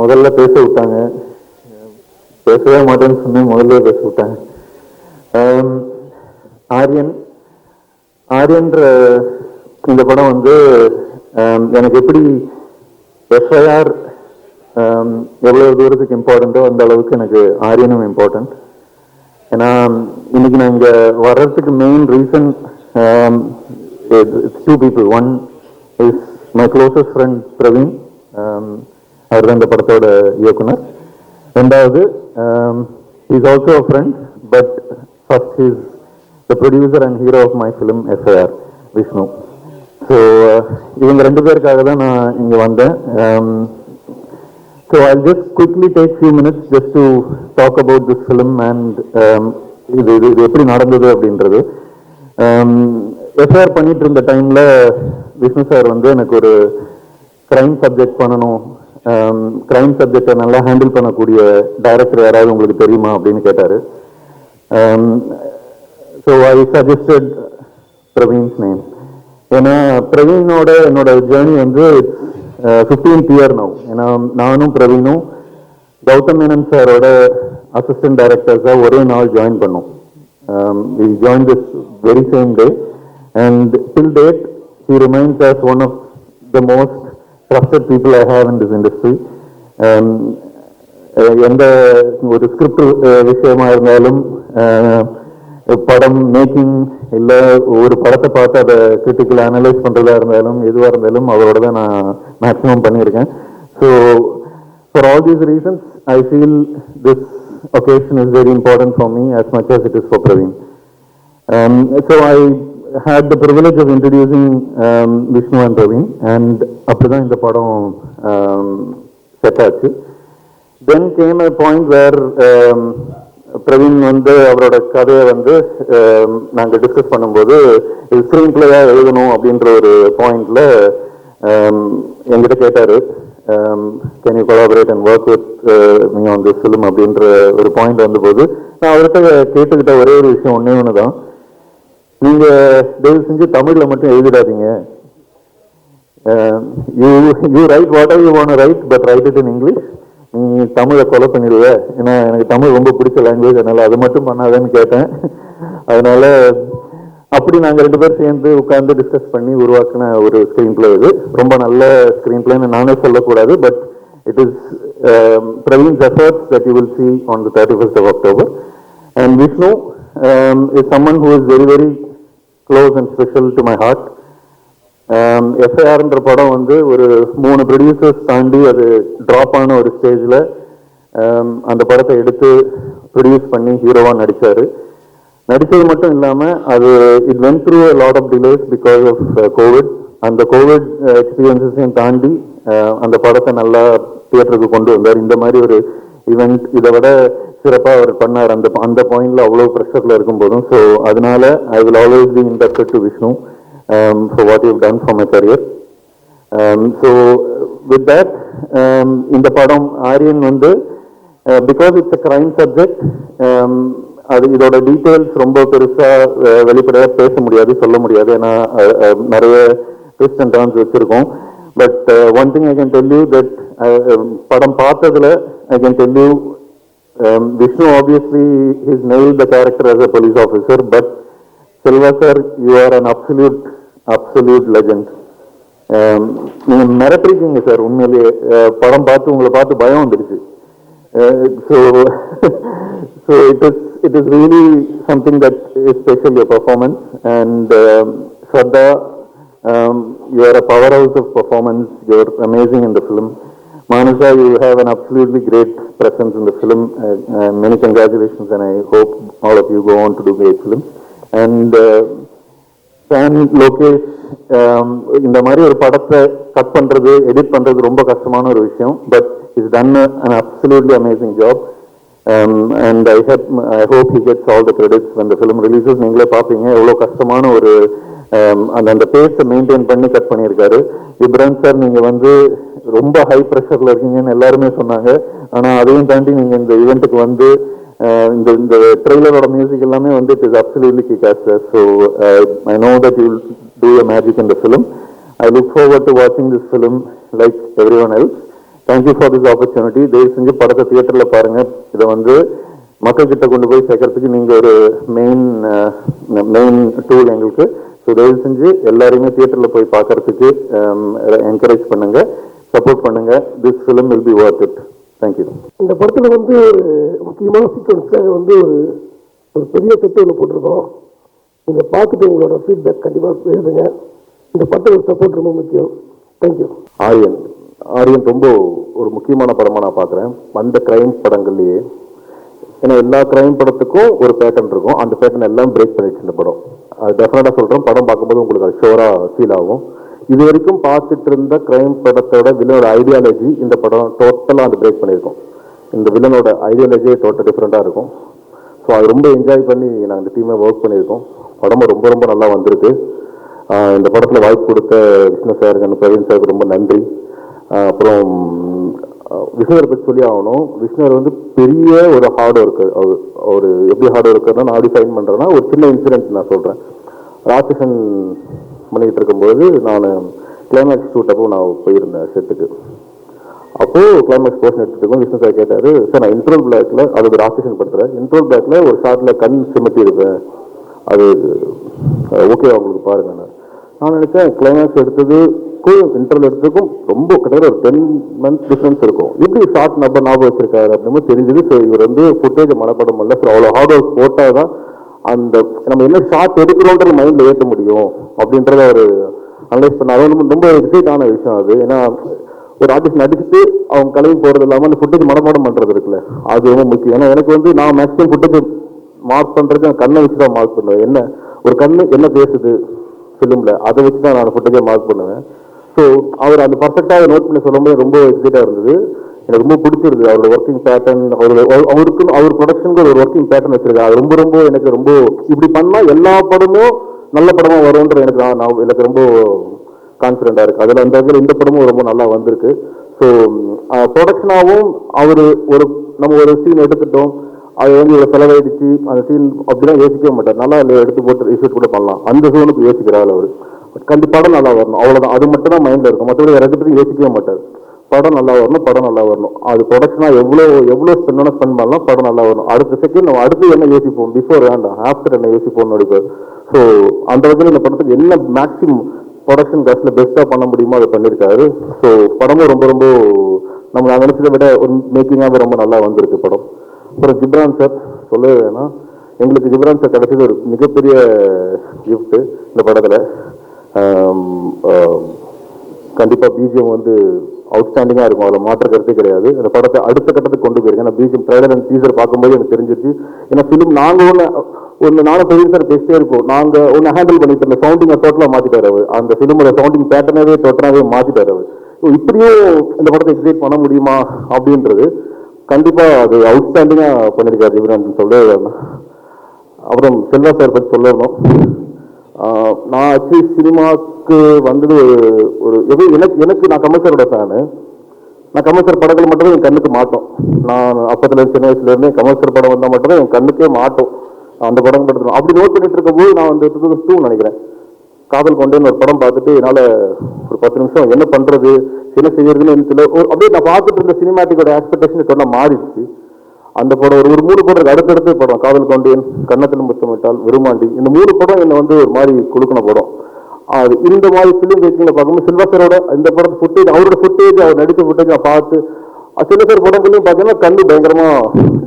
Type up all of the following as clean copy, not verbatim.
முதல்ல பேச விட்டாங்க, பேசவே மாட்டேன்னு சொன்னேன், முதல்ல பேச விட்டாங்க. ஆரியன் ஆரியன்ற இந்த படம் வந்து எனக்கு எப்படி எஃப்ஐஆர் எவ்வளவு தூரத்துக்கு இம்பார்ட்டண்ட்டோ அந்த அளவுக்கு எனக்கு ஆரியனும் இம்பார்ட்டன்ட். ஏன்னா இன்னைக்கு நான் இங்க வர்றதுக்கு main reason two people. One is my closest friend Praveen, அவர் தான் இந்த படத்தோட இயக்குனர். ரெண்டாவது is also a friend, but first is the producer and hero of my film FIR, Vishnu. So இவங்க ரெண்டு பேருக்காக தான் நான் இங்கே வந்தேன். So I'll just quickly take few minutes just to talk about this film and இது எப்படி நடந்தது அப்படின்றது. எஃப்ஐஆர் பண்ணிட்டு இருந்த டைம்ல விஷ்ணு சார் வந்து எனக்கு ஒரு கிரைம் சப்ஜெக்ட் பண்ணணும், கிரைம் சப்ஜெக்டை நல்லா ஹேண்டில் பண்ணக்கூடிய டைரக்டர் யாராவது உங்களுக்கு தெரியுமா அப்படின்னு கேட்டாரு. So I suggested Praveen's name. ஏன்னா பிரவீனோட என்னோட ஜேர்னி வந்து 15th year now. ஏன்னா நானும் பிரவீனும் கௌதம் மேனன் சாரோட அசிஸ்டன்ட் டைரக்டர்ஸாக ஒரே நாள் ஜாயின் பண்ணோம். we joined this very same day and till date he remains as one of the most trusted people I have in this industry. எந்த ஒரு ஸ்கிரிப்ட் விஷயமா இருந்தாலும், படம் மேக்கிங் இல்லை ஒரு படத்தை பார்த்து அதை கிரிட்டிக்கல் அனலைஸ் பண்ணுறதா இருந்தாலும் எதுவாக இருந்தாலும் அவரோட தான் நான் மேக்ஸிமம் பண்ணியிருக்கேன். So for all these reasons I feel this occasion is very important for me as much as it is for Praveen. So I had the privilege of introducing Vishnu and Praveen, and அப்படிதான் இந்த படம் set ஆச்சு. Then came a point where Praveen வந்து அவரோட கதையை வந்து நாங்கள் discuss பண்ணும்போது இது ஸ்க்ரீன் பிளேயா எழுதணும் அப்படின்ற ஒரு பாயிண்ட்ல என்கிட்ட கேட்டாரு, can you collaborate and work with me on this film அப்படின்ற ஒரு பாயிண்ட் வந்தபோது நான் அவர்கிட்ட கேட்டுக்கிட்ட ஒரே ஒரு விஷயம் ஒன்று தான், நீங்க தயவு செஞ்சு தமிழ்ல மட்டும் எழுதிடாதீங்க, you write what are you want write but write it in English. நீ தமிழை கொலை பண்ணிடுவ, ஏன்னா எனக்கு தமிழ் ரொம்ப பிடிச்ச லாங்குவேஜ், அதனால அதை மட்டும் பண்ணாதேன்னு கேட்டேன். அதனால அப்படி நாங்கள் ரெண்டு பேரும் சேர்ந்து உட்கார்ந்து டிஸ்கஸ் பண்ணி உருவாக்கின ஒரு ஸ்க்ரீன் பிளே. இது ரொம்ப நல்ல ஸ்க்ரீன் பிளேன்னு நானே சொல்லக்கூடாது, but it is Praveen's efforts that you will see on the 31st of October. And Vishnu is someone who is very very close and special to my heart. எஃப்ஐஆர்ன்ற படம் வந்து ஒரு 3 ப்ரொடியூசர்ஸ் தாண்டி அது ட்ராப் ஆன ஒரு ஸ்டேஜில் அந்த படத்தை எடுத்து ப்ரொடியூஸ் பண்ணி ஹீரோவாக நடித்தார். நடித்தது மட்டும் இல்லாமல் அது it went through a lot of delays because of Covid. அந்த கோவிட் எக்ஸ்பீரியன்ஸையும் தாண்டி அந்த படத்தை நல்லா தியேட்டருக்கு கொண்டு வந்தார். இந்த மாதிரி ஒரு ஈவெண்ட் இதை விட சிறப்பாக அவர் பண்ணார் அந்த பாயிண்ட்ல அவ்வளோ ப்ரெஷரில் இருக்கும் போதும். ஸோ அதனால I will always be interested to Vishnu for what you've done for my career. So with that, இந்த படம் ஆரியன் வந்து because it's a crime subject, அது இதோட டீட்டெயில்ஸ் ரொம்ப பெருசா வெளிப்படையா பேச முடியாது, சொல்ல முடியாது, ஏன்னா நிறைய ட்விஸ்ட் அண்ட் டர்ன்ஸ் வச்சிருக்கோம். But one thing I can tell you that படம் பார்த்ததுல I can tell you Vishnu obviously he's nailed the character as a police officer, but Selva sir, you are an absolute legend. நீங்க மிரட்டிருக்கீங்க sir, உண்மையிலேயே படம் பார்த்து உங்களை பார்த்து பயம் வந்துடுச்சு. So it is really something that is special, your performance. And Shraddha, you are a powerhouse of performance. You are amazing in the film. Manasa, you have an absolutely great presence in the film. Many congratulations, and I hope all of you go on to do great films. And Lokesh, இந்த மாதிரி ஒரு படத்தை cut பண்றது edit பண்றது ரொம்ப கஷ்டமான ஒரு விஷயம், but is done an absolutely amazing job. And I hope he gets all the credits when the film releases. நீங்களே பார்ப்பீங்க எவ்வளோ கஷ்டமான ஒரு அந்த பேஸை மெயின்டைன் பண்ணி கட் பண்ணியிருக்காரு. இப்ரான் சார், நீங்க வந்து ரொம்ப ஹை ப்ரெஷர்ல இருக்கீங்கன்னு எல்லாருமே சொன்னாங்க, ஆனா அதையும் தாண்டி நீங்க இந்த ஈவெண்ட்டுக்கு வந்து இந்த ட்ரெய்லரோட மியூசிக் எல்லாமே வந்து it is absolutely kick-as. So I know that you will do a magic in the film. I look forward to watching this film like everyone else. Thank you for this opportunity. தயவு செஞ்சு படத்தை தியேட்டரில் பாருங்க. இதை வந்து மக்கள் கிட்ட கொண்டு போய் சேர்க்கறதுக்கு நீங்க ஒரு மெயின் டூல் எங்களுக்கு. ஸோ தயவு செஞ்சு எல்லாரையுமே தியேட்டரில் போய் பார்க்கறதுக்கு என்கரேஜ் பண்ணுங்க, சப்போர்ட் பண்ணுங்க. This film will be Worth it. Thank you. இந்த படத்தில் வந்து முக்கியமான சீக்வன்ஸாக வந்து ஒரு பெரிய செட்டு ஒன்று போட்டிருக்கோம். நீங்கள் பார்த்துட்டு உங்களோட ஃபீட்பேக் கண்டிப்பாக எழுதுங்க. இந்த படத்துக்கு சப்போர்ட் ரொம்ப முக்கியம். தேங்க்யூ. ஆரியன் ரொம்ப ஒரு முக்கியமான படமாக நான் பார்க்குறேன் அந்த கிரைம் படங்கள்லேயே. ஏன்னா எல்லா கிரைம் படத்துக்கும் ஒரு பேட்டர்ன் இருக்கும். அந்த பேட்டர்ன் எல்லாம் பிரேக் பண்ணிடுச்சு இந்த படம். அது டெஃபினட்டாக சொல்கிறேன். படம் பார்க்கும்போது உங்களுக்கு அது ஷோராக ஃபீல் ஆகும். இது வரைக்கும் பார்த்துட்டு இருந்த கிரைம் படத்தோட வில்லனோட ஐடியாலஜி இந்த படம் டோட்டலாக அது பிரேக் பண்ணியிருக்கோம். இந்த வில்லனோட ஐடியாலஜியே டோட்டல் டிஃப்ரெண்ட்டாக இருக்கும். ஸோ அது ரொம்ப என்ஜாய் பண்ணி நாங்கள் இந்த டீமை ஒர்க் பண்ணியிருக்கோம். படமும் ரொம்ப ரொம்ப நல்லா வந்திருக்கு. இந்த படத்தில் வாய்ப்பு கொடுத்த விஷ்ணு சார், பிரவீன் சாருக்கு ரொம்ப நன்றி. அப்புறம் விஷ்ணுவரை பற்றி சொல்லி ஆகணும். விஷ்ணுவர் வந்து பெரிய ஒரு ஹார்ட் ஒர்க்கர். அவர் எப்படி ஹார்ட் ஒர்க்கர்னா நான் அப்படி ஃபைன் பண்ணுறேன்னா ஒரு சின்ன இன்சிடென்ட் நான் சொல்கிறேன். ராட்சசன் பண்ணிக்கிட்டு இருக்கும்போது நான் கிளைமேக்ஸ் ஷூட் அப்போ நான் போயிருந்தேன் செட்டுக்கு. அப்போது கிளைமேக்ஸ் போர்ஷன் எடுத்துகிட்டு விஷ்ணு சார் கேட்டார், சார் நான் இன்ட்ரோல் பிளாக்ல அது ராட்சசன் படுத்துறேன், இன்ட்ரோல் பிளாக்ல ஒரு ஷார்ட்டில் கண் சிமத்தி இருப்பேன், அது ஓகே உங்களுக்கு பாருங்க. நான் நினைச்சேன் கிளைமேக்ஸ் எடுத்ததுக்கும் இன்டர்வல் எடுத்ததுக்கும் ரொம்ப கிட்டத்தட்ட ஒரு 10 months டிஃபரன்ஸ் இருக்கும். எப்படி ஷார்ட் ஞாபகம் வச்சிருக்காரு அப்படின்னு தெரிஞ்சது. ஸோ இவர் வந்து ஃபுட்டேஜ் மனப்படம் இல்லை. ஸோ அவ்வளோ ஹார்ட் ஒர்க் போட்டால் தான் அந்த நம்ம என்ன ஷார்ட் எடுக்கிறோன்றது மைண்டில் ஏற்ற முடியும் அப்படின்றத அவர் அனலைஸ் பண்ண. அது ரொம்ப எக்ஸைட் ஆன விஷயம் அது. ஏன்னா ஒரு ஆர்டிஸ்ட் நடிச்சுட்டு அவங்க கிளம்பி போகிறது இல்லாமல் அந்த ஃபுட்டேஜ் மனப்பாடம் பண்ணுறது இருக்குல்ல, அது ரொம்ப முக்கியம். ஏன்னா எனக்கு வந்து நான் மேக்ஸிமம் ஃபுட்டேஜ் மார்க் பண்ணுறது கண்ணை வச்சு தான் மார்க் பண்ணுவேன். என்ன ஒரு கண்ணு என்ன பேசுது ஃபிலிமில் அதை வச்சு தான் நான் ஃபுட்டேஜை மார்க் பண்ணுவேன். ஸோ அவர் அந்த பர்ஃபெக்டாக நோட் பண்ணி சொல்லும்போது ரொம்ப எக்ஸைட்டாக இருந்தது. எனக்கு ரொம்ப பிடிச்சிருது அவரோட ஒர்க்கிங் பேட்டர்ன். அவர் ப்ரொடக்ஷனுக்கு ஒரு ஒர்க்கிங் பேட்டர்ன் வச்சிருக்காரு. அது ரொம்ப எனக்கு ரொம்ப இப்படி பண்ணால் எல்லா படமும் நல்ல படமாக வரும்ன்ற எனக்கு ரொம்ப கான்ஃபிடென்ட்டாக இருக்குது. அதில் அந்த இடத்துல இந்த படமும் ரொம்ப நல்லா வந்திருக்கு. ஸோ ப்ரொடக்ஷனாகவும் நம்ம ஒரு சீன் எடுத்துட்டோம், அது வந்து இவ்வளோ செலவழிச்சு அந்த சீன் அப்படிலாம் யோசிக்கவே மாட்டார். நல்லா இல்லை எடுத்து போட்டு ரிசர்ச் கூட பண்ணலாம், அந்த சோனுக்கு யோசிக்கிறாள் அவர். கண்டிப்பாக நல்லா வரணும், அவ்வளோதான். அது மட்டும் தான் மைண்டில் இருக்கும். மற்றபடி ரெண்டு யோசிக்கவே மாட்டார். படம் நல்லா வரணும். அது ப்ரொடக்ஷனாக எவ்வளோ ஸ்பெண்ட் பண்ணலாம், படம் நல்லா வரணும். அடுத்த செகண்ட் நம்ம அடுத்து என்ன யோசிப்போம், பிஃபோர் வேண்டாம் ஆஃப்டர் என்ன யோசிப்போம்னு நடிப்பார். ஸோ அந்த வகையில் இந்த படத்துக்கு என்ன மேக்ஸிமம் ப்ரொடக்ஷன் காஸ்ட்ல பெஸ்ட்டாக பண்ண முடியுமோ அதை பண்ணியிருக்காரு. ஸோ படமும் ரொம்ப நம்ம நினைச்சதை விட ஒரு மேக்கிங்காக ரொம்ப நல்லா வந்திருக்கு படம். அப்புறம் ஜிப்ரான் சார் சொல்லவே வேணாம். எங்களுக்கு ஜிப்ரான் சார் கிடைச்சது ஒரு மிகப்பெரிய கிஃப்ட்டு இந்த படத்தில். கண்டிப்பாக பிஜிஎம் வந்து அவுட்ஸ்டாண்டிங்காக இருக்கும், அதில் மாற்ற கருத்தே கிடையாது. அந்த படத்தை அடுத்த கட்டத்துக்கு கொண்டு போயிருக்கேன். ஏன்னா பிஜிஎம் ட்ரைலர் அண்ட் டீசர் பார்க்கும்போது எனக்கு தெரிஞ்சிச்சு. ஏன்னா ஃபிலிம் நாங்கள் நானும் பெரிய சார் பேசிட்டே இருக்கோம். நாங்கள் ஒன்று ஹேண்டில் பண்ணிட்டு இருந்த சவுண்டிங்கை டோட்டலாக மாற்றிட்டார் அவர். அந்த ஃபிலிமோட சவுண்டிங் பேட்டர்னாவே டோட்டலாகவே மாற்றிட்டார் அவர். இப்படியும் இந்த படத்தை எக்ஸைட் பண்ண முடியுமா அப்படின்றது கண்டிப்பாக அது அவுட்ஸ்டாண்டிங்காக பண்ணியிருக்காரு ஜிப்ரான் சொல்லவே. அப்புறம் செல்வா சார் பற்றி சொல்லணும். நான் ஆக்சுவலி சினிமாவுக்கு வந்தது எனக்கு நான் கமல் சாரோட ஃபேனு. நான் கமல் சார் படங்கள் மட்டும்தான் என் கண்ணுக்கு மாட்டோம். நான் அப்பத்துல சின்ன வயசுலேருந்தே கமல் சார் படம் வந்தால் மட்டும்தான் என் கண்ணுக்கே மாட்டோம். அந்த படம் படுத்தணும் அப்படி நோட் பண்ணிட்டு இருக்கும்போது நான் வந்து 2002 நினைக்கிறேன் காதல் கொண்டேன்னு ஒரு படம் பார்த்துட்டு என்னால் ஒரு 10 நிமிஷம் என்ன பண்ணுறது என்ன செய்யறதுன்னு எனக்கு அப்படியே நான் பார்த்துட்டு இருந்த சினிமாட்டிக்கோட எக்ஸ்பெக்டேஷன் சொன்னால் மாறிடுச்சு. அந்த படம் ஒரு 3 படம் அடுத்தடுத்து படம், காதல் கொண்டேன், கன்னத்தில் முத்தமிட்டால், விருமாண்டி, இந்த 3 படம் என்னை வந்து ஒரு மாதிரி கொடுக்கண படம். அது இந்த மாதிரி ஃபிலிம் மேக்கிங்ல பார்க்கும்போது சில்வாசரோட இந்த படத்து ஃபுட்டேஜ், அவரோட ஃபுட்டேஜ், அவர் நடித்த ஃபுட்டேஜ் நான் பார்த்து சில பேர் படங்களையும் பார்த்தீங்கன்னா கண்ணு பயங்கரமா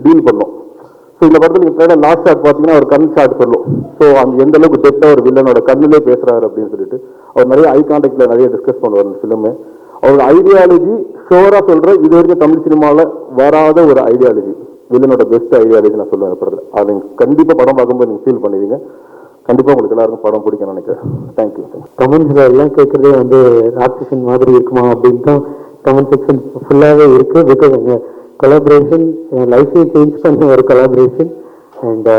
டீல் பண்ணும். ஸோ இந்த படத்தில் நீங்கள் லாஸ்ட் ஷாட் பார்த்தீங்கன்னா ஒரு கண் ஷாட் சொல்லும். ஸோ அந்த எந்த அளவுக்கு டெப்டாக ஒரு வில்லனோட கண்ணிலே பேசுறாரு அப்படின்னு சொல்லிட்டு அவர் நிறைய ஐ கான்டாக்ட்ல நிறைய டிஸ்கஸ் பண்ணுவார் இந்த ஃபிலிமு. அவரோட ஐடியாலஜி ஷோரா சொல்ற இது வரைக்கும் தமிழ் சினிமாவில் வராத ஒரு ஐடியாலஜி, வில்லனோட பெஸ்ட் ஐடியாலஜி நான் சொல்லுவேன் படத்தில். அதை நீங்கள் கண்டிப்பாக படம் பார்க்கும்போது நீங்கள் ஃபீல் பண்ணுவீங்க. கண்டிப்பாக உங்களுக்கு எல்லாருக்கும் படம் பிடிக்கும்னு நினைக்கிறேன். தேங்க்யூ. கமெண்ட்ஸ் எல்லாம் கேட்குறதே வந்து ராட்சசன் மாதிரி இருக்குமா அப்படின்னு தான் கமெண்ட் செக்ஷன் ஃபுல்லாகவே இருக்குது. பிகாஸ் எங்கள் கொலாபரேஷன் என் லைஃபே சேஞ்ச் பண்ண ஒரு கொலாபரேஷன். அண்ட்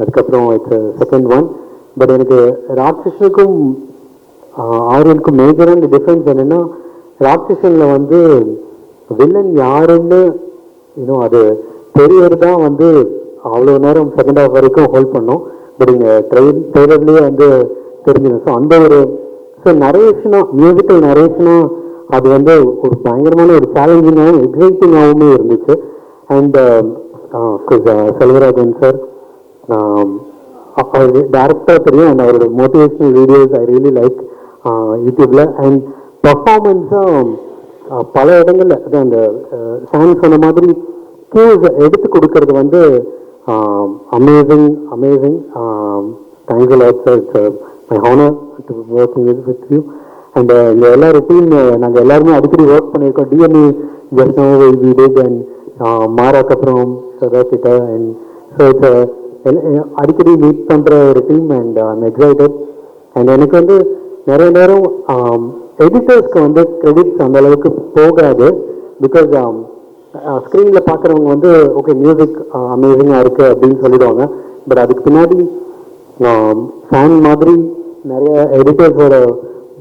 அதுக்கப்புறம் இட்ஸ் செகண்ட் ஒன். பட் எனக்கு ராட்சசனுக்கும் ஆரியனுக்கும் மேஜரான டிஃப்ரென்ஸ் என்னென்னா, ராட்சசனில் வந்து வில்லன் யாருன்னு இன்னும் அது தெரியறது தான் வந்து அவ்வளோ நேரம் செகண்ட் ஹாஃப் வரைக்கும் ஹோல்ட் பண்ணோம். பட் இங்கே ட்ரெய்லர்லேயே வந்து தெரிஞ்சிடும். ஸோ அந்த ஒரு நரேஷனாக மியூசிக்கல் நரேஷனாக அது வந்து ஒரு பயங்கரமான ஒரு சேலஞ்சிங்காகவும் எக்ஸைட்டிங்காகவுமே இருந்துச்சு. அண்ட் செல்வராஜன் சார் அவருக்கு டேரக்டாக தெரியும், அண்ட் அவரோட motivational videos I really like யூடியூப்ல. அண்ட் பர்ஃபார்மன்ஸும் பல இடங்கள்ல அதான் அந்த சாங் சொன்ன மாதிரி கியூஸ் எடுத்து கொடுக்கறது வந்து amazing. Thank you lot sir. It's my honour to working with you. And இந்த எல்லாரும் டீம் நாங்கள் எல்லாருமே அடிக்கடி ஒர்க் பண்ணியிருக்கோம். DNA just no we did and மாராக்கு அப்புறம் சதா கிட்ட. அண்ட் ஸோ இட்ஸ் அடிக்கடி மீட் பண்ணுற ஒரு டீம். And I'm excited. அண்ட் எனக்கு வந்து நிறைய நேரம் எடிட்டர்ஸ்க்கு வந்து கிரெடிட்ஸ் அந்த அளவுக்கு போகாது. பிகாஸ் ஸ்க்ரீனில் பார்க்குறவங்க வந்து ஓகே மியூசிக் அமேசிங்காக இருக்குது அப்படின்னு சொல்லிடுவாங்க. பட் அதுக்கு பின்னாடி ஃபேன் மாதிரி நிறைய எடிட்டர்ஸோட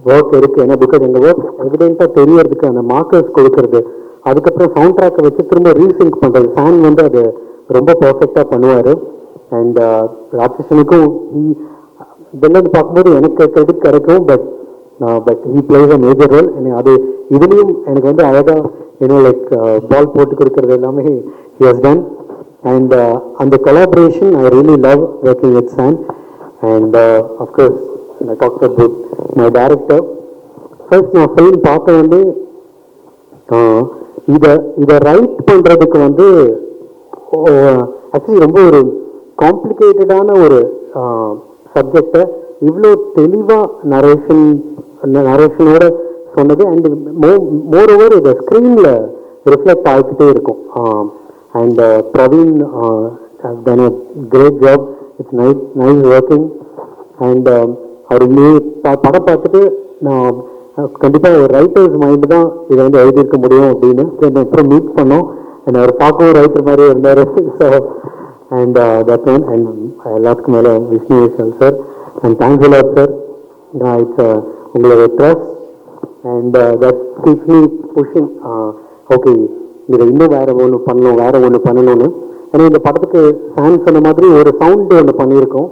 ஒர்க் இருக்குது. ஏன்னா பிகாஸ் எங்கள் ஒர்க் எவிடென்ட்டாக தெரியறதுக்கு அந்த மார்க்கர்ஸ் கொடுக்கறது, அதுக்கப்புறம் சவுண்ட் ட்ராக்கை வச்சு திரும்ப ரீசிங்க் பண்ணுறது, ஃபேன் வந்து அது ரொம்ப பர்ஃபெக்டாக பண்ணுவார். அண்ட் ராட்சசனுக்கும் இதெல்லாம் பார்க்கும்போது எனக்கு கிரெடிட் கிடைக்கும். But he plays a major role. அது இதுலேயும் எனக்கு வந்து அழகாக லைக் பால் போட்டு கொடுக்கறது எல்லாமே ஹி ஹஸ் டன். அண்ட் அந்த collaboration I really love working with San. And of course I talked about my director. First நான் ஃபிலிம் பார்க்க வந்து இதை ரைட் பண்ணுறதுக்கு வந்து ஆக்சுவலி ரொம்ப ஒரு காம்ப்ளிகேட்டடான ஒரு சப்ஜெக்டை இவ்வளோ தெளிவாக நரேஷனோட சொன்னது. அண்ட் மோர் ஓவர் இதை ஸ்க்ரீனில் ரிஃப்ளெக்ட் ஆகிக்கிட்டே இருக்கும். And Praveen done a great job. It's nice working. And அவர் படம் பார்த்துட்டு நான் கண்டிப்பாக ஒரு ரைட்டர்ஸ் மைண்டு தான் இதை வந்து எழுதியிருக்க முடியும் அப்படின்னு அப்புறம் மீட் பண்ணோம். அண்ட் அவர் பார்க்கவும் ரைட்டர் மாதிரியே இருந்தார். So and that one. And எல்லாத்துக்கும் மேலே Vishnu Vishal sir. And thanks lot sir. It's உங்களோட trust and that keeps me pushing. Okay இதை இன்னும் வேறு ஒன்று பண்ணணும்னு. ஏன்னா இந்த படத்துக்கு சான் சொன்ன மாதிரி ஒரு சவுண்டு ஒன்று பண்ணியிருக்கோம்.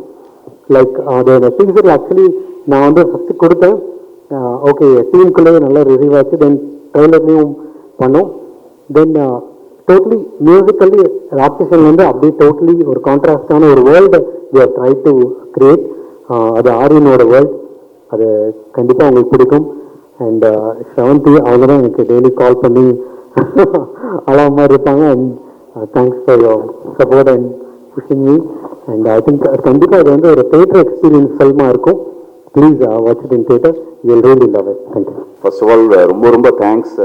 லைக் அதோட டீசர் ஆக்சுவலி நான் வந்து ஃபஸ்ட்டு கொடுத்தேன். ஓகே டீமுக்குள்ளேயே நல்லா ரிசீவ் ஆச்சு. தென் ட்ரெய்லர்லேயும் பண்ணோம். தென் டோட்டலி மியூசிக்கல்லி ராட்சசன் வந்து அப்படியே டோட்டலி ஒரு கான்ட்ராஸ்டான ஒரு world we are try to create. அது ஆரியனோட வேர்ல்ட். அது கண்டிப்பாக உங்களுக்கு பிடிக்கும். அண்ட் ஷவந்தி அவங்க தான் எனக்கு டெய்லி கால் பண்ணி அழகாக மாதிரி இருப்பாங்க. And thanks for your support and pushing me. And I think கண்டிப்பாக இது வந்து ஒரு தேட்டர் எக்ஸ்பீரியன்ஸ் ஃபில்மாக இருக்கும். Please watch it in theatre. You will really love it. Thank you. First of all ரொம்ப தேங்க்ஸ்.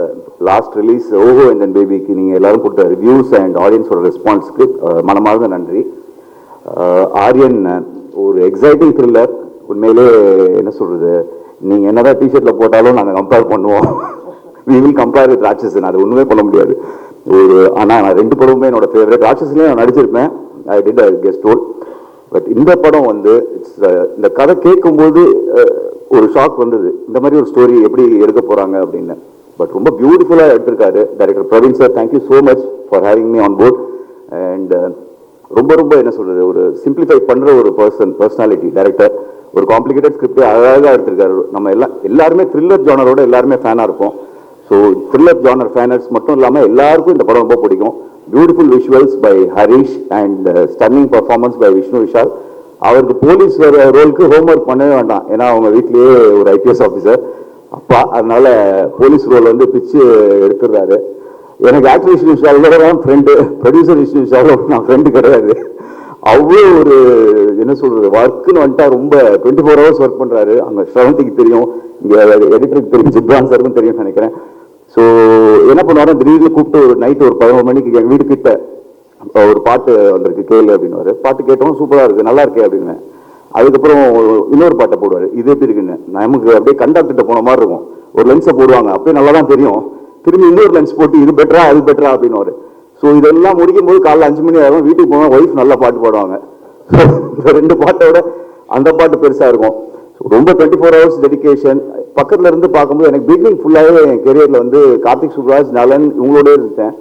லாஸ்ட் ரிலீஸ் ஓஹோ அண்ட் தென் பேபிக்கு நீங்கள் எல்லாரும் கொடுத்த ரிவ்யூஸ் அண்ட் ஆடியன்ஸோட ரெஸ்பான்ஸ்க்கு மனமார்ந்த நன்றி. ஆரியன் ஒரு எக்ஸைட்டிங் த்ரில்லர். உண்மையிலே என்ன சொல்கிறது, நீங்கள் என்னதான் டிஷர்ட்டில் போட்டாலும் நாங்கள் கம்பேர் பண்ணுவோம். வி வில் கம்பேர் வித் ராட்சசன். அது ஒன்றுமே பண்ண முடியாது. ஆனால் நான் 2 படமுமே என்னோட ஃபேவரட். ராட்சசன்லேயே நான் நடிச்சிருப்பேன். I did a guest role. But இந்த படம் வந்து இந்த கதை கேட்கும்போது ஒரு ஷாக் வந்தது. இந்த மாதிரி ஒரு ஸ்டோரி எப்படி எடுக்க போகிறாங்க அப்படின்னு. பட் ரொம்ப பியூட்டிஃபுல்லாக எடுத்திருக்காரு director Praveen sir. Thank you so much for having me on board. And ரொம்ப என்ன சொல்கிறது, ஒரு சிம்பிளிஃபை பண்ணுற ஒரு பர்சனாலிட்டி டைரக்டர். ஒரு காம்ப்ளிகேட்டட் ஸ்கிரிப்ட் அழகாக எடுத்திருக்காரு. நம்ம எல்லாருமே த்ரில்லர் ஜானரோட எல்லாருமே ஃபேனாக இருப்போம். ஸோ த்ரில்லர் ஜானர் ஃபேனர்ஸ் மட்டும் இல்லாமல் எல்லாருக்கும் இந்த படம் ரொம்ப பிடிக்கும். Beautiful visuals by Harish and stunning performance by Vishnu Vishal. அவருக்கு போலீஸ் ரோலுக்கு ஹோம்ஒர்க் பண்ணவே வேண்டாம். ஏன்னா அவங்க வீட்லேயே ஒரு ஐபிஎஸ் ஆஃபீஸர் அப்பா. அதனால போலீஸ் ரோல் வந்து பிச்சு எடுத்துடுறாரு. எனக்கு ஆக்டர் விஷ்ணு விஷாலோட தான் ஃப்ரெண்டு, ப்ரொடியூசர் விஷ்ணு விஷாலோட நான் ஃப்ரெண்டு கிடையாது. அவ்வளோ ஒரு என்ன சொல்றது, ஒர்க்குன்னு வந்துட்டா ரொம்ப 24 hours ஒர்க் பண்ணுறாரு. அங்கே ஸ்ரவந்திக்கு தெரியும், இங்கே எடிட்டருக்கு தெரியும், ஜிப்ரான் சாருக்கும் தெரியும் நினைக்கிறேன். ஸோ என்ன பண்ணுவாரு, திடீர்னு கூப்பிட்டு ஒரு நைட்டு ஒரு 11 மணிக்கு எங்கள் வீடு கிட்ட ஒரு பாட்டு வந்திருக்கு கேளு அப்படின்னு. பாட்டு கேட்டோம், சூப்பராக இருக்குது, நல்லா இருக்கே அப்படின்னு. அதுக்கப்புறம் இன்னொரு பாட்டை போடுவார், இது எப்படி இருக்குன்னு. நமக்கு அப்படியே கண்டாக்டர்கிட்ட போன மாதிரி இருக்கும். ஒரு லென்ஸை போடுவாங்க, அப்படியே நல்லா தான் தெரியும். திரும்பி இன்னொரு லென்ஸ் போட்டு இது பெட்டரா அது பெட்டரா அப்படின்னு. ஸோ இதெல்லாம் முடிக்கும் போது காலைல 5 மணி ஆகும். வீட்டுக்கு போனால் ஒய்ஃப் நல்லா பாட்டு பாடுவாங்க. இந்த 2 பாட்டோட அந்த பாட்டு பெருசாக இருக்கும். ரொம்ப 24 hours டெடிகேஷன். பக்கத்தில் இருந்து பார்க்கும்போது எனக்கு பிகினிங் ஃபுல்லாகவே என் கெரியரில் வந்து கார்த்திக் சுப்ராஜ், நலன் இவங்களோட இருந்தேன்.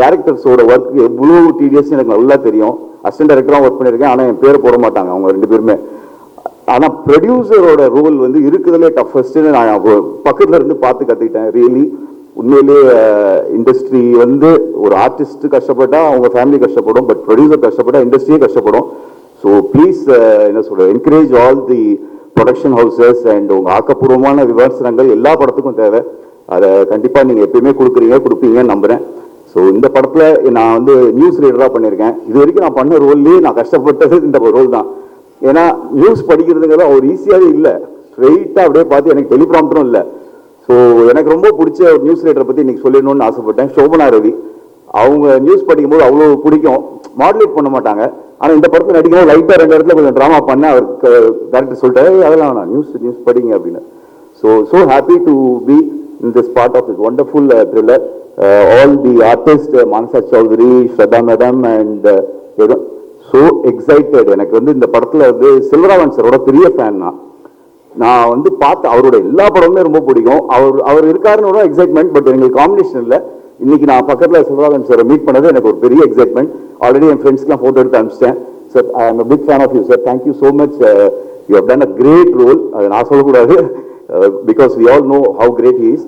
டேரக்டர்ஸோட ஒர்க் எவ்வளோ டிடிஎஸ் எனக்கு நல்லா தெரியும். அசிஸ்டன்ட் டைரக்டராக ஒர்க் பண்ணியிருக்கேன். ஆனால் என் பேரை போட மாட்டாங்க அவங்க 2 பேருமே. ஆனால் ப்ரொடியூசரோட ரோல் வந்து இருக்குதுலே டஃபஸ்ட்டுன்னு நான் பக்கத்தில் இருந்து பார்த்து கற்றுக்கிட்டேன். ரியலி உண்மையிலேயே இண்டஸ்ட்ரி வந்து ஒரு ஆர்டிஸ்ட் கஷ்டப்பட்டால் அவங்க ஃபேமிலி கஷ்டப்படும், பட் ப்ரொடியூசர் கஷ்டப்பட்டால் இண்டஸ்ட்ரியே கஷ்டப்படும். ஸோ ப்ளீஸ் என்ன சொல்கிறேன், encourage all the production houses and உங்கள் ஆக்கப்பூர்வமான விமர்சனங்கள் எல்லா படத்துக்கும் தேவை. அதை கண்டிப்பாக நீங்கள் எப்பயுமே கொடுப்பீங்கன்னு நம்புகிறேன். ஸோ இந்த படத்தில் நான் வந்து நியூஸ் ரீடராக பண்ணியிருக்கேன். இது வரைக்கும் நான் பண்ண ரோல்லேயே நான் கஷ்டப்பட்டது இந்த ரோல் தான். ஏன்னா நியூஸ் படிக்கிறதுங்கிறது ஒரு ஈஸியாகவே இல்லை, ஸ்ட்ரெயிட்டாக அப்படியே பார்த்து எனக்கு டெலிப்ராம்டரும் இல்லை. ஸோ எனக்கு ரொம்ப பிடிச்ச ஒரு நியூஸ் ரீடரை பற்றி இன்னைக்கு சொல்லணும்னு ஆசைப்பட்டேன். சோபனா ரவி. அவங்க நியூஸ் படிக்கும்போது அவ்வளோ பிடிக்கும், மாடுலேட் பண்ண மாட்டாங்க. ஆனால் இந்த படத்தில் நடிக்கும்போது லைட்டாக 2 இடத்துல கொஞ்சம் ட்ராமா பண்ண அவருக்கு டேரக்டர் சொல்லிட்டாரு, அதெல்லாம் நான் நியூஸ் படிங்க அப்படின்னு. So happy to be in this part of this wonderful thriller. All the artist, Manasa Choudhary, Shraddha madam and so excited. எனக்கு வந்து இந்த படத்தில் வந்து செல்வராமன் சாரோட பெரிய ஃபேன். நான் வந்து பார்த்து அவரோட எல்லா படமுமே ரொம்ப பிடிக்கும். அவர் இருக்காருன்னு எக்ஸைட்மெண்ட், பட் எங்களுக்கு காம்பினேஷன் இல்லை. இன்னைக்கு நான் பக்கத்தில் செல்வராமன் சாரை மீட் பண்ணது எனக்கு ஒரு பெரிய எக்ஸைட்மெண்ட். ஆல்ரெடி என் ஃப்ரெண்ட்ஸ்க்குலாம் ஃபோட்டோ எடுத்து அனுப்பிச்சிட்டேன். Sir, I am big fan of you sir, thank you so much. You have done a great role. அதை நான் சொல்லக்கூடாது, because we all know how great he is,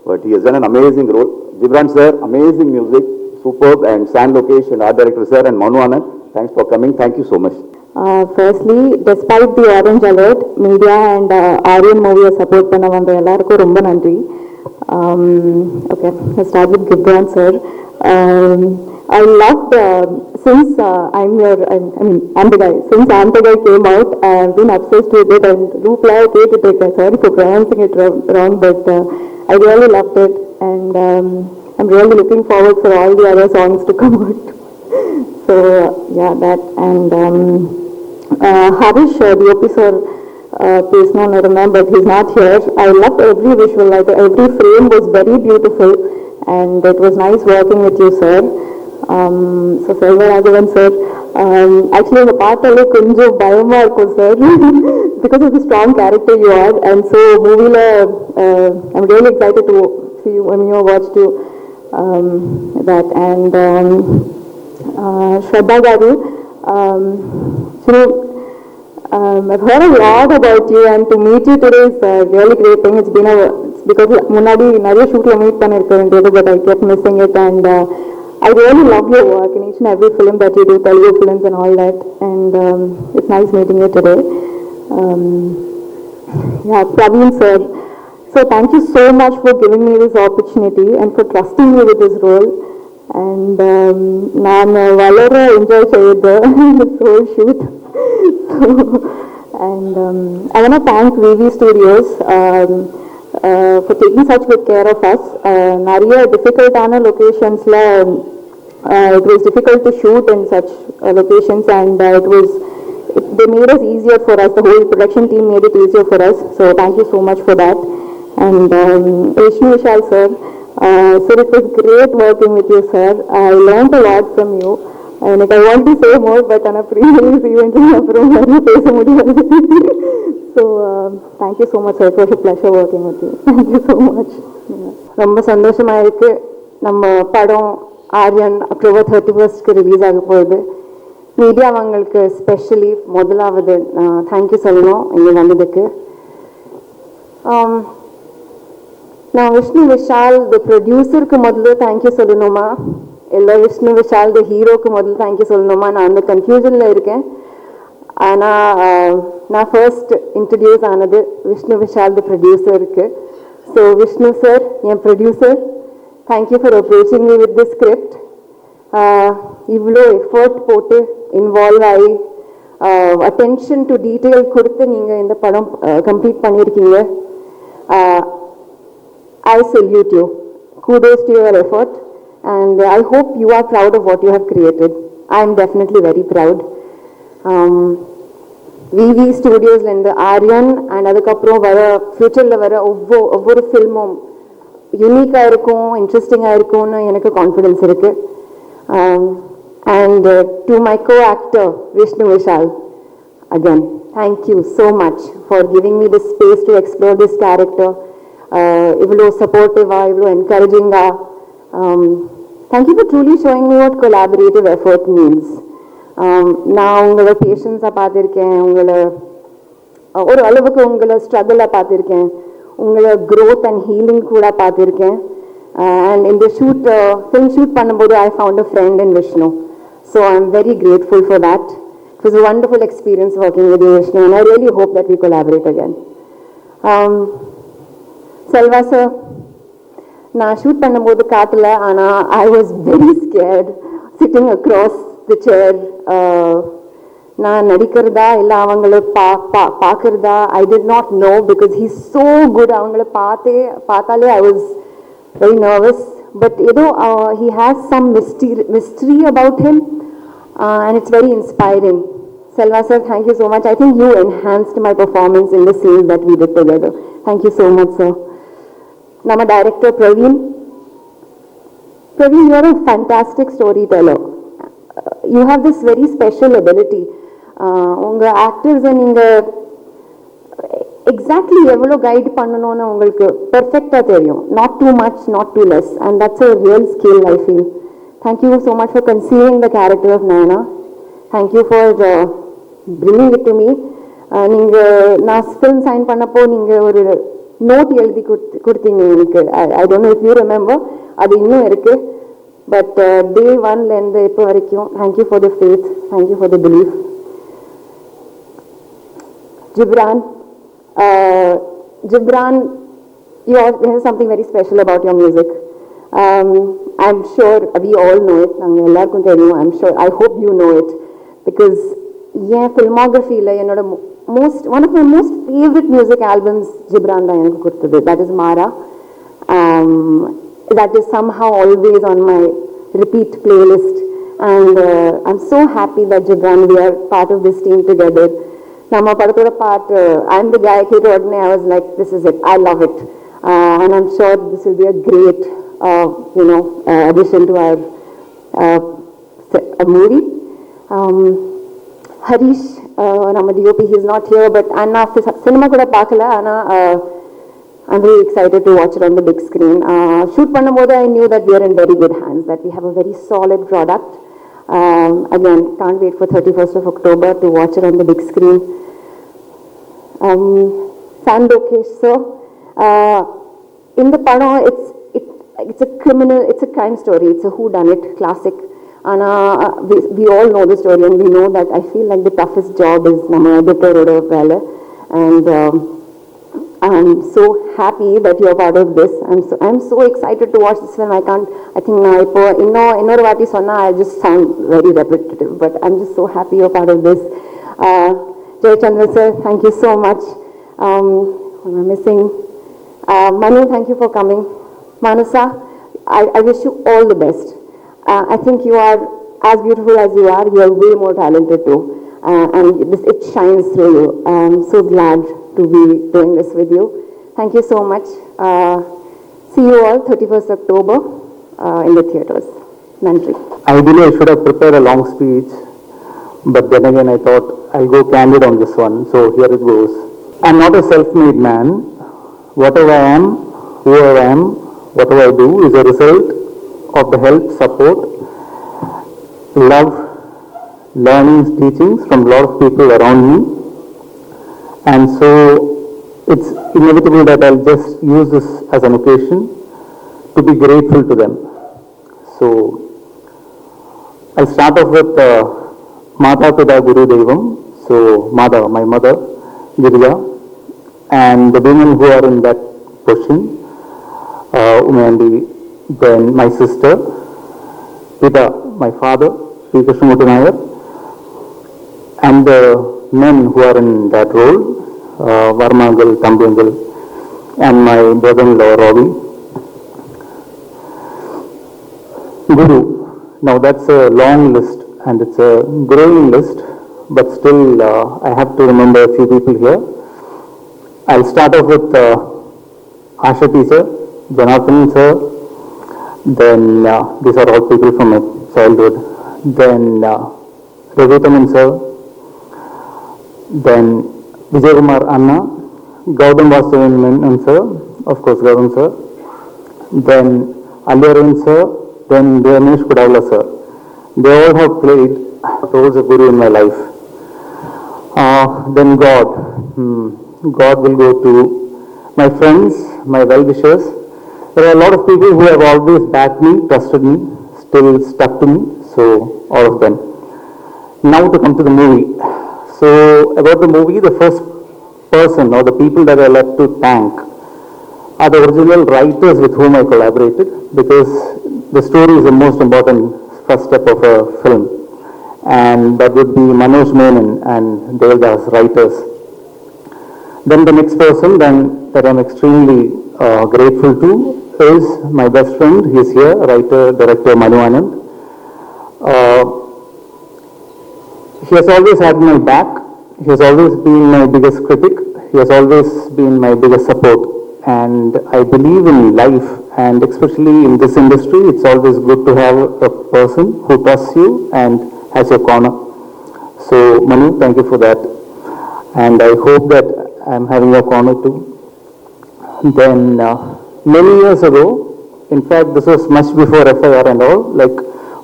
but he has done an amazing role. Ghibran sir, amazing music, superb, and San Lokesh and art director sir and Manu Anand, thanks for coming. Thank you so much. Firstly, despite the orange alert, media and Aryan movie support பண்ண வந்த எல்லாருக்கும் ரொம்ப நன்றி. Okay, let's start with Gibran sir. I loved since I'm the guy. Since I'm the guy came out, I've been obsessed with it, and Rupla to take it. Sorry for pronouncing it wrong, but I really loved it, and I'm really looking forward for all the other songs to come out. So yeah, that and Harish, the officer, please no, I remember, but he's not here. I loved every visual, like every frame was very beautiful, and it was nice working with you, sir. So Selvaraghavan sir, actually in the part alle konjo bayama irukum sir, because of the strong character you are, and so movie la I'm really excited to see you when you watch to that. And Shraddha Garu, you know, I've heard a lot about you, and to meet you today is a really great thing. It's been because முன்னாடி நிறைய ஷூட்ல meet பண்ணிருக்கேன், but I kept missing it, and I really love your work in each and every film that you do, Telugu films and all that, and it's nice meeting you today. Yeah, Praveen sir, so thank you so much for giving me this opportunity and for trusting me with this role. And நான் வளர enjoy செய்யுது this whole shoot. And I want to thank VV Studios for taking such good care of us. நிறைய டிஃபிகல்ட்டான லொகேஷன்ஸ்ல it was difficult to shoot in such locations, and they made us easier for us. The whole production team made it easier for us. So thank you so much for that. And Vishnu Vishal sir, sir, it was great working with you, sir. I learned a lot from you, and I want to say more, but on a pre-release event பேச முடியாது. So thank you so much, sir. It was a pleasure working with you. Thank you so much. ரொம்ப சந்தோஷமா இருக்கு. நம்ம படம் Aryan October 31st release ஆக போகுது. Media அவங்களுக்கு ஸ்பெஷலி முதலாவது தேங்க்யூ சொல்லணும் இங்கே வந்ததுக்கு. நான் விஷ்ணு விஷால் த ப்ரொடியூசருக்கு முதல்ல தேங்க்யூ சொல்லணுமா, இல்லை விஷ்ணு விஷால் த ஹீரோக்கு முதல்ல தேங்க்யூ சொல்லணுமா, நான் அந்த கன்ஃபியூஷனில் இருக்கேன். ஆனால் நான் ஃபர்ஸ்ட் இன்ட்ரடியூஸ் ஆனது விஷ்ணு விஷால் த ப்ரொடியூசருக்கு. So Vishnu sir, N producer, thank you for approaching me with the script. இவ்வளோ எஃபர்ட் போட்டு இன்வால்வ் ஆகி அட்டென்ஷன் டு டீட்டெயில் கொடுத்து நீங்கள் இந்த படம் கம்ப்ளீட் பண்ணியிருக்கீங்க. I salute you. Kudos to your effort, and I hope you are proud of what you have created. I am definitely very proud. VV Studios and the Aryan and அதுக்கப்புறம் வர ஃபியூச்சரில் வர ஒவ்வொரு ஃபில்மும் யூனிக்காக இருக்கும், இன்ட்ரெஸ்டிங்காக இருக்கும்னு எனக்கு கான்ஃபிடென்ஸ் இருக்கு. And to my co-actor Vishnu Vishal, again thank you so much for giving me the space to explore this character. இவ்வளோ சப்போர்ட்டிவா, இவ்வளோ என்கரேஜிங்கா. Thank you for truly showing me what collaborative effort means. நான் உங்களை பேஷன்ஸாக பார்த்துருக்கேன், உங்களை ஒரு அளவுக்கு உங்களை ஸ்ட்ரகிளை பார்த்துருக்கேன், உங்களை growth and healing கூட பார்த்துருக்கேன். And in the film shoot பண்ணும்போது I found a friend in Vishnu. So I'm very grateful for that. It was a wonderful experience working with you, Vishnu, and I really hope that we collaborate again. Selva sir, நான் shoot பண்ணும்போது காட்டல, ஆனால் I was very scared sitting across the chair. நான் நடிக்கிறதா இல்லை அவங்கள பார்க்கறதா I did not know because he's so good. அவங்கள பார்த்தாலே I was very nervous, but he has some mystery about him, and it's very inspiring. Selva sir, thank you so much. I think you enhanced my performance in the scenes that we did together. Thank you so much, sir. Nama director Praveen, you are a fantastic storyteller. You have this very special ability. Unga actors நீங்க exactly எவ்வளோ guide பண்ணணும்னு உங்களுக்கு பெர்ஃபெக்டாக தெரியும். Not too much, not too less, and that's a real skill I feel. Thank you so much for conceiving the character of Nayana. Thank you for bringing it to me. நான் film sign பண்ணப்போ நீங்கள் ஒரு note எழுதி கொடுத்தீங்க எனக்கு. I don't know if you remember. அது இன்னும் இருக்கு. But day 1லேருந்து இப்போ வரைக்கும் thank you for the faith, thank you for the belief. Gibran, there is something very special about your music. I'm sure we all know it. I'm sure, I hope you know it, because filmography one of my most favorite music albums Gibran da enakku koduthathu, that is Mara. That is somehow always on my repeat playlist, and I'm so happy that Gibran, we are part of this team together. Nama padathoda part, I'm the guy who told me, I was like, this is it, I love it, and I'm sure this will be a great addition to our movie. Harish, Nama DOP, he's not here, but Anna cinema kuda paakala, Anna I'm very excited to watch it on the big screen. Shoot பண்ணும்போது I knew that we are in very good hands, that we have a very solid product. Again, can't wait for 31st of October to watch it on the big screen. Sandokesh sir, in the padam, it's a crime story, it's a whodunit classic. We all know the story, and we know that I feel like the toughest job is nama editor vela, and I'm so happy that you're part of this. I'm so excited to watch this film. I think now innoru vaati sonna I just sound very repetitive, but I'm just so happy you're part of this. Jayachandra sir, thank you so much. What am I missing? Manu, thank you for coming. Manasa, I wish you all the best. I think you are as beautiful as you are way more talented too, and it shines through you. I'm so glad to be doing this with you. Thank you so much. See you all 31st October in the theaters. Nandri. Ideally, I should have prepared a long speech, but then again I thought I'll go candid on this one, so here it goes. I'm not a self-made man. Whatever I am, who I am, whatever I do is a result of the help, support, love, learnings, teachings from a lot of people around me. And so it's inevitable that I'll just use this as an occasion to be grateful to them. So I'll start off with Mata Pida Guru Devam. So Mada, my mother, Girija, and the women who are in that position, Umandi, then my sister, Pita, my father, Sri Krishnamurti Nair, and the men who are in that role, Varma uncle, Tambi uncle, and my brother-in-law, Robbie. Guru. Now that's a long list, and it's a growing list, but still I have to remember a few people here. I'll start off with Asha teacher, Janathan sir, then these are all people from my childhood, then Raghutaman sir, then Vijay Kumar Anna, Gautam Vasudevan sir, of course Gautam sir, then Aliyaran sir, then Ganesh Kudavla sir. They all have played roles of Guru in my life. Then God. God will go to my friends, my well-wishers. There are a lot of people who have always backed me, trusted me, still stuck to me, so all of them. Now to come to the movie. So about the movie, the first person or the people that I left to thank are the original writers with whom I collaborated, because the story is the most important first step of a film. And that would be Manoj Menon and Devdas, writers. Then the next person that I'm extremely grateful to is my best friend. He's here, writer, director Manu Anand. He has always had my back. He has always been my biggest critic. He has always been my biggest support. And I believe in life, and especially in this industry, it's always good to have a person who trusts you and has your corner. So Manu, thank you for that. And I hope that I'm having your corner too. Then many years ago, in fact this was much before FIR and all, like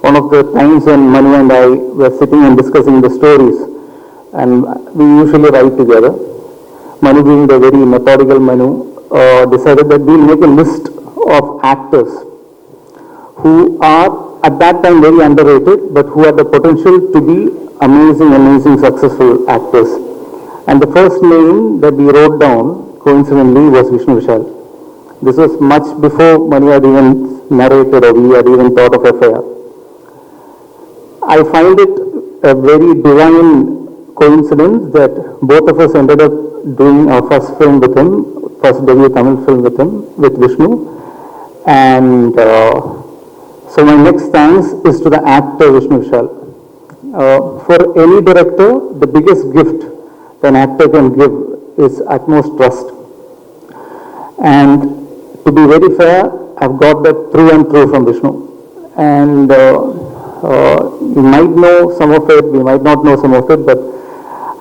one of the times when Manu and I were sitting and discussing the stories, and we usually write together. Manu, being the very methodical Manu, decided that we'll make a list of actors who are at that time very underrated, but who had the potential to be amazing successful actors. And the first name that we wrote down, coincidentally, was Vishnu Vishal. This was much before Manu had even narrated or we had even thought of FIR. I find it a very divine coincidence that both of us ended up doing our first film with him, first debut Tamil film with him, with Vishnu. And so my next thanks is to the actor Vishnu Vishal. For any director, the biggest gift an actor can give is utmost trust. And to be very fair, I've got that through and through from Vishnu. And you might know some of it, we might not know some of it, but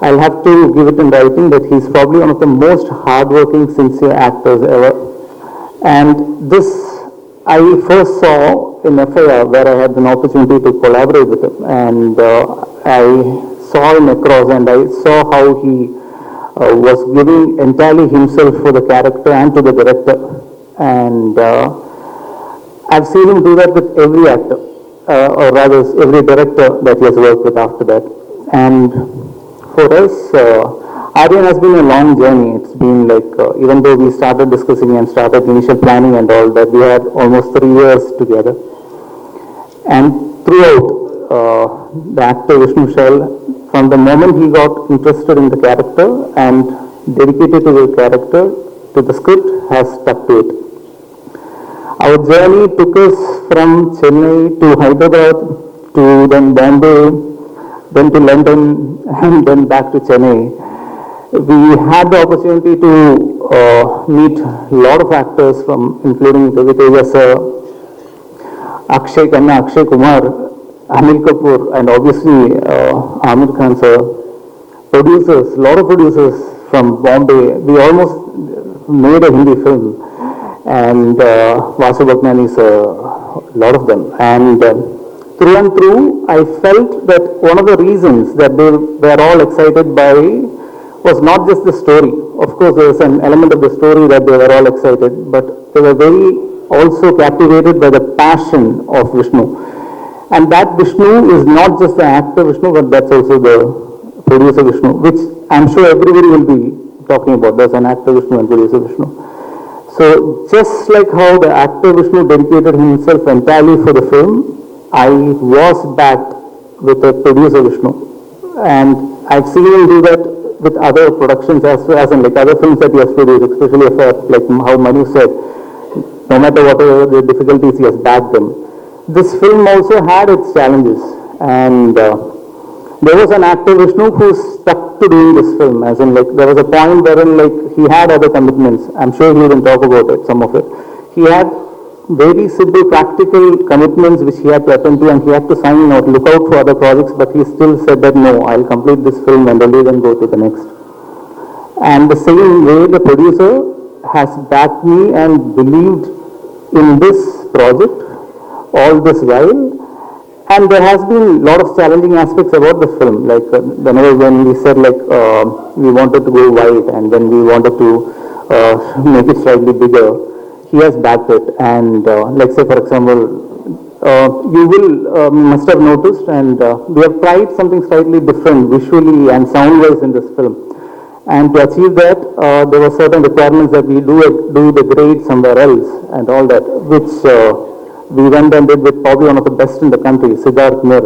I'll have to give it in writing that he's probably one of the most hardworking, sincere actors ever. And this I first saw in FIR, where I had an opportunity to collaborate with him. And I saw him across, and I saw how he was giving entirely himself for the character and to the director. And I've seen him do that with every actor, or rather every director that he has worked with after that. And for us, Aryan has been a long journey. It's been like, even though we started discussing and started initial planning and all that, we had almost 3 years together. And throughout, the actor Vishnu Vishal, from the moment he got interested in the character and dedicated to the character, to the script, has stuck to it. Our journey took us from Chennai to Hyderabad, to then Bombay, then to London, and then back to Chennai. We had the opportunity to meet a lot of actors, from including Ravi Teja sir, Akshay Khanna, Akshay Kumar, Anil Kapoor, and obviously Amir Khan sir. Producers, a lot of producers from Bombay. We almost made a Hindi film, and Vasu Bhagnani sir, a lot of them. And through and through, I felt that one of the reasons that they were all excited by was not just the story. Of course, there was an element of the story that they were all excited, but they were very also captivated by the passion of Vishnu. And that Vishnu is not just the actor Vishnu, but that's also the producer Vishnu, which I'm sure everybody will be talking about. There's an actor Vishnu and producer Vishnu. So just like how the actor Vishnu dedicated himself entirely for the film, I was backed with a producer Vishnu. And I've seen him do that with other productions as in like other films that he has produced, especially like how Manu said, no matter whatever the difficulties, he has backed them. This film also had its challenges, and there was an actor Vishnu who stuck to doing this film, as in like there was a point wherein like he had other commitments. I'm sure he will talk about it, some of it. He had very simple practical commitments which he had to attend to, and he had to sign out, look out for other projects, but he still said that no, I'll complete this film and only then go to the next. And the same way the producer has backed me and believed in this project all this while, And there has been a lot of challenging aspects about the film, like whenever when we said like we wanted to go wide and when we wanted to make it slightly bigger, he has backed it. And like say for example, you will must have noticed, and we have tried something slightly different visually and sound-wise in this film. And to achieve that, there were certain requirements that we do the grade somewhere else and all that, which we went and did with probably one of the best in the country, Siddharth Mir,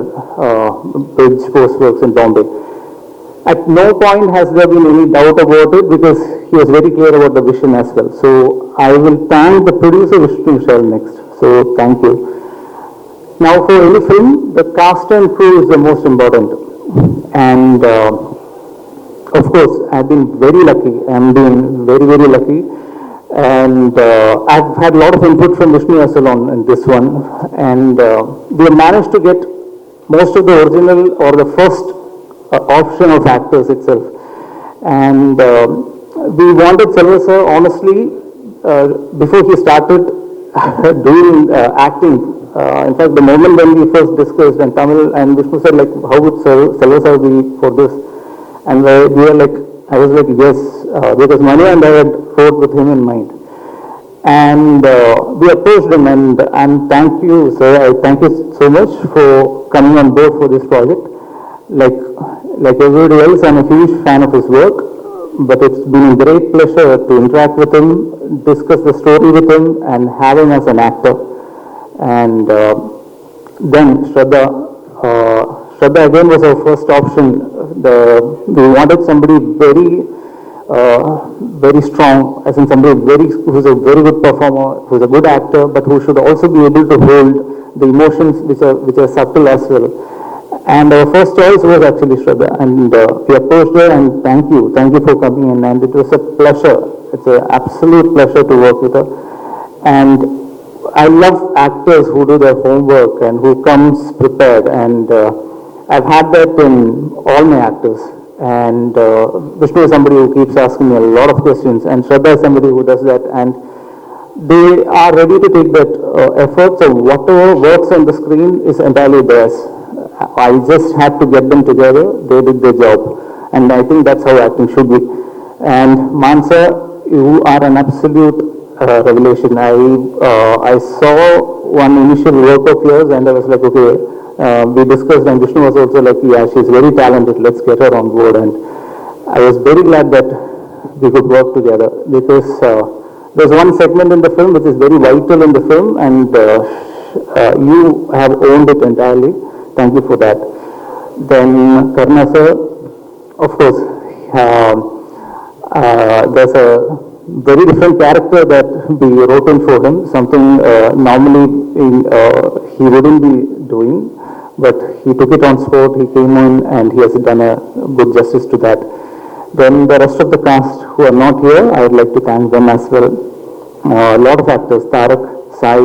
Bridge Post Works in Bombay. At no point has there been any doubt about it because he was very clear about the vision as well. So I will thank the producer Vishnu Vishal next. So thank you. Now for any film, the cast and crew is the most important. And of course, I've been very lucky. I'm being very, very lucky. And I've had a lot of input from Vishnu as well in this one. And we have managed to get most of the original or the first option of actors itself. And we wanted Selva sir, honestly, before he started doing acting. In fact, the moment when we first discussed and Tamil and Vishnu said like, how would Selva sir be for this? And we were like, I was like, yes, because Manu and I had fought with him in mind. And we approached him and thank you, sir. I thank you so much for coming on board for this project. Like everybody else, I'm a huge fan of his work, but it's been a great pleasure to interact with him, discuss the story with him, and have him as an actor. And then Shraddha again was our first option. We wanted somebody very strong, as in somebody who's a very good performer, who's a good actor, but who should also be able to hold the emotions which are subtle as well. And our first choice was actually Shraddha, and we approached her and thank you for coming in, and it was a pleasure. It's an absolute pleasure to work with her. And I love actors who do their homework and who comes prepared, and I've had that in all my actors. And Vishnu is somebody who keeps asking me a lot of questions, and Shraddha is somebody who does that, and they are ready to take that effort. So whatever works on the screen is entirely theirs. I just had to get them together. They did their job, and I think that's how acting should be. And Mansa, you are an absolute revelation. I saw one initial work of yours, and I was like, okay, we discussed, and Vishnu was also like, yeah, she's very talented, let's get her on board. And I was very glad that we could work together, because there's one segment in the film which is very vital in the film, and you have owned it entirely. Thank you for that. Then Karna sir, of course, there's a very different character that we wrote in for him, something normally he wouldn't be doing, but he took it on spot, he came in and he has done a good justice to that. Then the rest of the cast who are not here, I would like to thank them as well. A lot of actors, Tarak, Sai,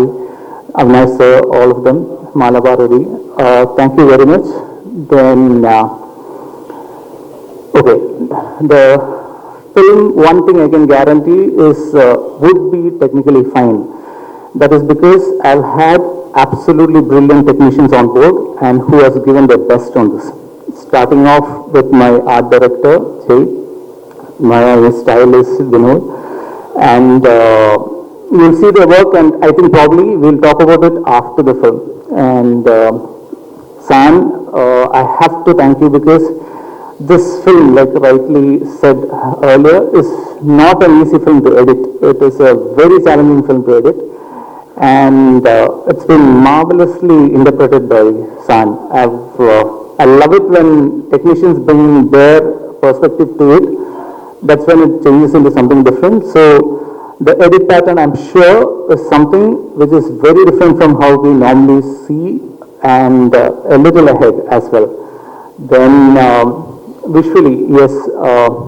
Avinash sir, all of them, Malabar Reddy, thank you very much. Then, okay, the film, one thing I can guarantee is would be technically fine. That is because I've had absolutely brilliant technicians on board and who has given their best on this. Starting off with my art director, Jay, my stylist, Vinod, and you'll see their work, and I think probably we'll talk about it after the film. And Sam, I have to thank you because this film, like rightly said earlier, is not an easy film to edit. It is a very challenging film to edit, and it's been marvelously interpreted by San. I love it when technicians bring their perspective to it. That's when it changes into something different. So the edit pattern, I'm sure, is something which is very different from how we normally see, and a little ahead as well. Then visually, yes,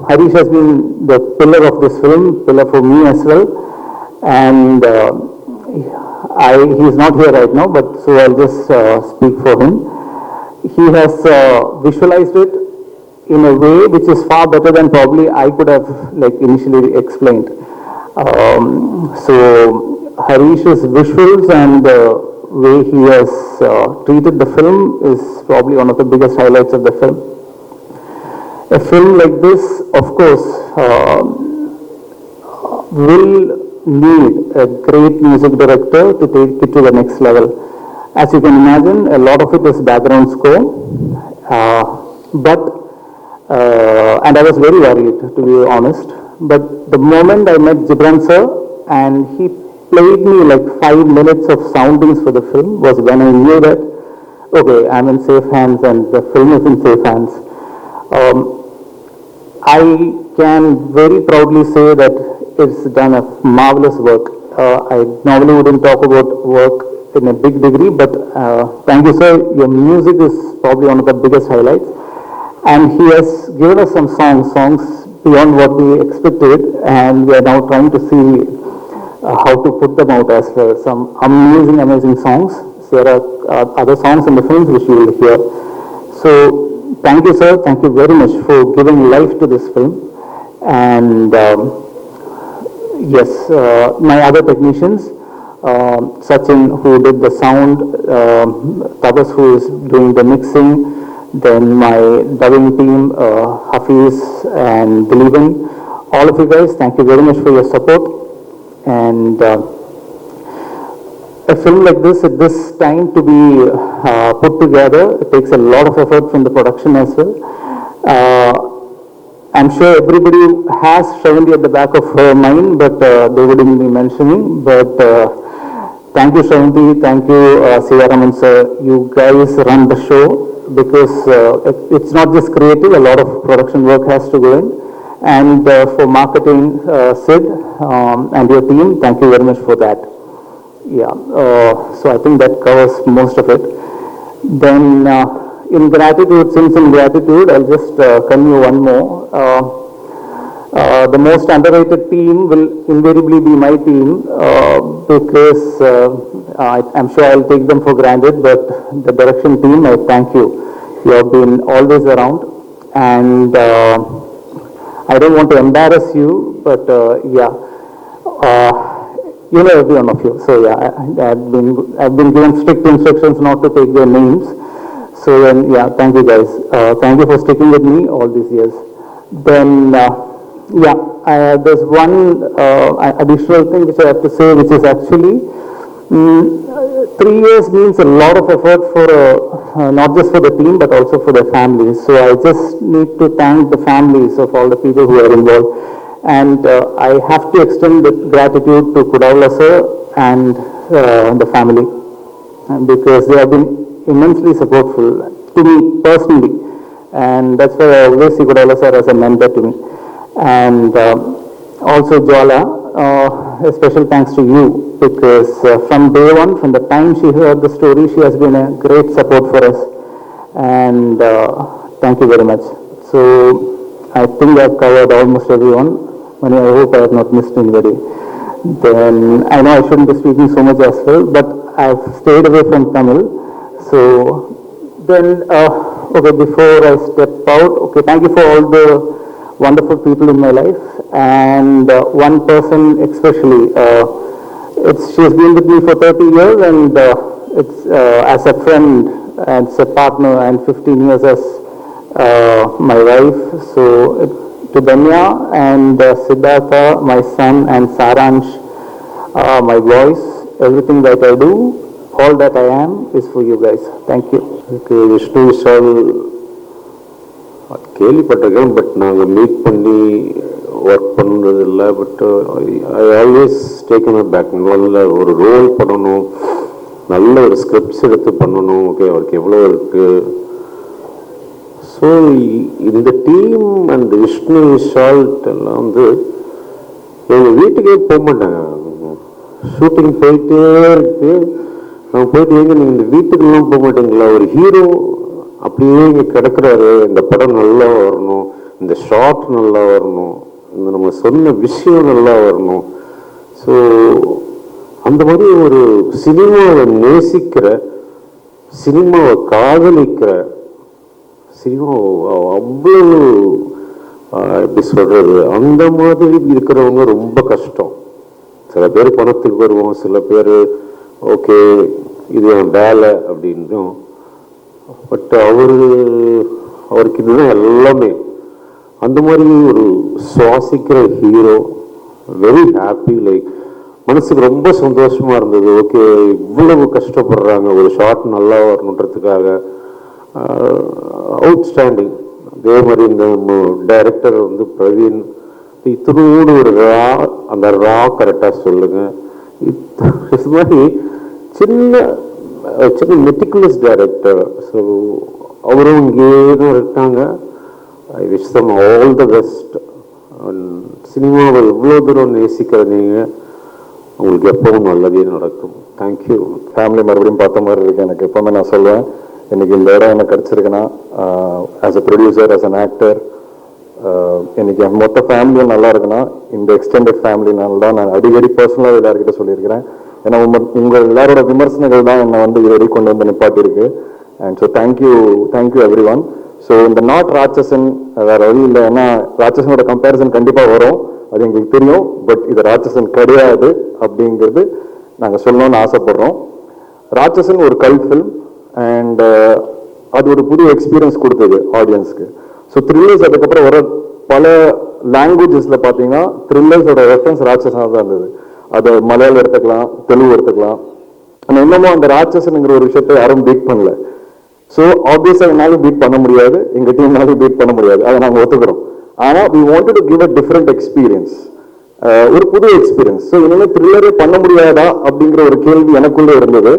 Harish has been the pillar of this film, pillar for me as well, and he is not here right now, but so I'll just speak for him. He has visualized it in a way which is far better than probably I could have like initially explained. So Harish's visuals and way he has treated the film is probably one of the biggest highlights of the film. A film like this, of course, will need a great music director to take it to the next level. As you can imagine, a lot of it is background score, and I was very worried, to be honest. But the moment I met Gibran sir and he played me like 5 minutes of soundings for the film was when I knew that, okay, I'm in safe hands and the film is in safe hands. I can very proudly say that it's done a marvelous work. I normally wouldn't talk about work in a big degree, but thank you, sir. Your music is probably one of the biggest highlights. And he has given us some songs beyond what we expected, and we are now trying to see how to put them out as well. Some amazing songs. There are other songs in the films which you will hear. So, thank you, sir. Thank you very much for giving life to this film. And yes, my other technicians, Sachin, who did the sound, Tabas, who is doing the mixing, then my dubbing team, Hafiz and Dileepan, all of you guys, thank you very much for your support. And a film like this, at this time, to be put together, it takes a lot of effort from the production as well. I'm sure everybody has Shravandi at the back of her mind, but they wouldn't be mentioning. But thank you, Shravandi. Thank you, Sivaraman sir. You guys run the show, because it's not just creative, a lot of production work has to go in. And for marketing, Sid and your team, thank you very much for that. Yeah, so I think that covers most of it. Then in gratitude, since in gratitude, I'll just convey one more. The most underrated team will invariably be my team, because I'm sure I'll take them for granted, but the direction team, I thank you. You have been always around, and I don't want to embarrass you, but yeah, you know every one of you. So yeah, I've been given strict instructions not to take their names. So then, yeah, thank you guys. Thank you for sticking with me all these years. Then, yeah, there's one additional thing which I have to say, which is actually 3 years means a lot of effort for not just for the team but also for the families. So I just need to thank the families of all the people who are involved, and I have to extend the gratitude to Kudavla sir and the family, because they have been immensely supportful to me personally, and that's why I always see Kudavla sir as a mentor to me. And also Jwala, a special thanks to you, because from day one, from the time she heard the story, she has been a great support for us, and thank you very much. So I think I've covered almost everyone. Mani, I hope I have not missed anybody. Then I know I shouldn't be speaking so much as well, but I've stayed away from Tamil. So then, okay, before I step out, okay, thank you for all the wonderful people in my life, and one person especially, she has been with me for 30 years, and it's as a friend, as a partner, and 15 years as my wife. So to Danya and Siddhartha, my son, and Saransh, my voice, everything that I do, all that I am is for you guys. Thank you. Okay, Vishnu Vishal கேள்விப்பட்டிருக்கேன், but நாங்கள் meet பண்ணி work பண்ணுறது இல்லை. But I always taken back. நல்ல ஒரு role பண்ணணும், நல்ல ஒரு ஸ்கிரிப்ட்ஸ் எடுத்து பண்ணணும். ஓகே, அவருக்கு எவ்வளோ இருக்குது. ஸோ இந்த டீம் அண்ட் விஷ்ணு விஷால்ட் எல்லாம் எங்கள் வீட்டுக்கே போக மாட்டாங்க. ஷூட்டிங் போயிட்டே இருக்கு, அவங்க போயிட்டு நீங்கள் இந்த வீட்டுக்கெல்லாம் போக மாட்டீங்களா? ஒரு ஹீரோ அப்படியே இங்கே கிடக்கிறாரு, இந்த படம் நல்லா வரணும், இந்த ஷாட் நல்லா வரணும், இந்த நம்ம சொன்ன விஷயம் நல்லா வரணும். ஸோ அந்த மாதிரி ஒரு சினிமாவை நேசிக்கிற, சினிமாவை காதலிக்கிற, சினிமா அவ்வளோ எப்படி சொல்கிறது, அந்த மாதிரி இருக்கிறவங்க ரொம்ப கஷ்டம். சில பேர் பணத்துக்கு வருவோம், சில பேர் ஓகே இது என் வேலை அப்படின்னும். பட் அவருக்கு இதுதான் எல்லாமே. அந்த மாதிரி ஒரு சுவாசிக்கிற ஹீரோ, வெரி ஹாப்பி. லைக் மனசுக்கு ரொம்ப சந்தோஷமா இருந்தது. ஓகே, இவ்வளவு கஷ்டப்படுறாங்க ஒரு ஷார்ட் நல்லா வரணுன்றதுக்காக. அவுட்ஸ்டாண்டிங். அதே மாதிரி இந்த டைரக்டர் வந்து பிரவீன், இத்தனோடு ஒரு அந்த கரெக்டாக சொல்லுங்க. இது மாதிரி சின்ன மெட்டிகுலஸ் டைரக்டர். ஸோ அவரும் இங்கே தான் இருக்காங்க. I wish them all the best. சினிமாவை எவ்வளோ தூரம் நேசிக்கிற நீங்கள், உங்களுக்கு எப்பவும் நல்லதே நடக்கும். தேங்க்யூ. ஃபேமிலி மறுபடியும் பார்த்த மாதிரி இருக்கு எனக்கு. எப்போவுமே நான் சொல்லுவேன், இன்னைக்கு இந்த இடம் எனக்கு கிடச்சிருக்குன்னா as a producer, as an actor, இன்னைக்கு என் மொத்த ஃபேமிலியும் நல்லா இருக்குன்னா இந்த எக்ஸ்டெண்டட் ஃபேமிலினால தான். நான் அடிக்கடி பர்சனலாக எல்லாருக்கிட்ட சொல்லியிருக்கிறேன். ஏன்னா உங்கள் எல்லாரோட விமர்சனங்கள் தான் என்னை வந்து இது வரைக்கும் கொண்டு வந்து நிப்பாட்டியிருக்கு. And so thank you everyone. So இந்த நாட் ராட்சசன் வேற வழி இல்லை. ஏன்னா ராட்சசனோட கம்பேரிசன் கண்டிப்பாக வரும், அது எங்களுக்கு தெரியும். பட் இது ராட்சசன் கிடையாது அப்படிங்கிறது நாங்கள் சொல்லணும்னு ஆசைப்படுறோம். ராட்சசன் ஒரு கல்ட் ஃபில்ம் அண்ட் அது ஒரு புது எக்ஸ்பீரியன்ஸ் கொடுத்தது ஆடியன்ஸ்க்கு. ஸோ த்ரில்லர்ஸ் அதுக்கப்புறம் வர பல லாங்குவேஜஸில் பார்த்தீங்கன்னா த்ரில்லர்ஸோட ரெஃபரன்ஸ் ராட்சசனாக தான் இருந்தது. அது மலையாளம் எடுத்துக்கலாம், தெலுங்கு எடுத்துக்கலாம். ஆனால் இன்னமும் அந்த ராட்சசனுங்கிற ஒரு விஷயத்தை யாரும் பீட் பண்ணல. ஸோ ஆப்வியஸாக என்னாலும் பீட் பண்ண முடியாது, எங்கள் டீம்னாலும் பீட் பண்ண முடியாது, அதை நாங்கள் ஒத்துக்கிறோம். ஆனால் we wanted to give a different experience, ஒரு புது எக்ஸ்பீரியன்ஸ். ஸோ இனிமேல் த்ரில்லரே பண்ண முடியாதா அப்படிங்கிற ஒரு கேள்வி எனக்குள்ளே இருந்தது.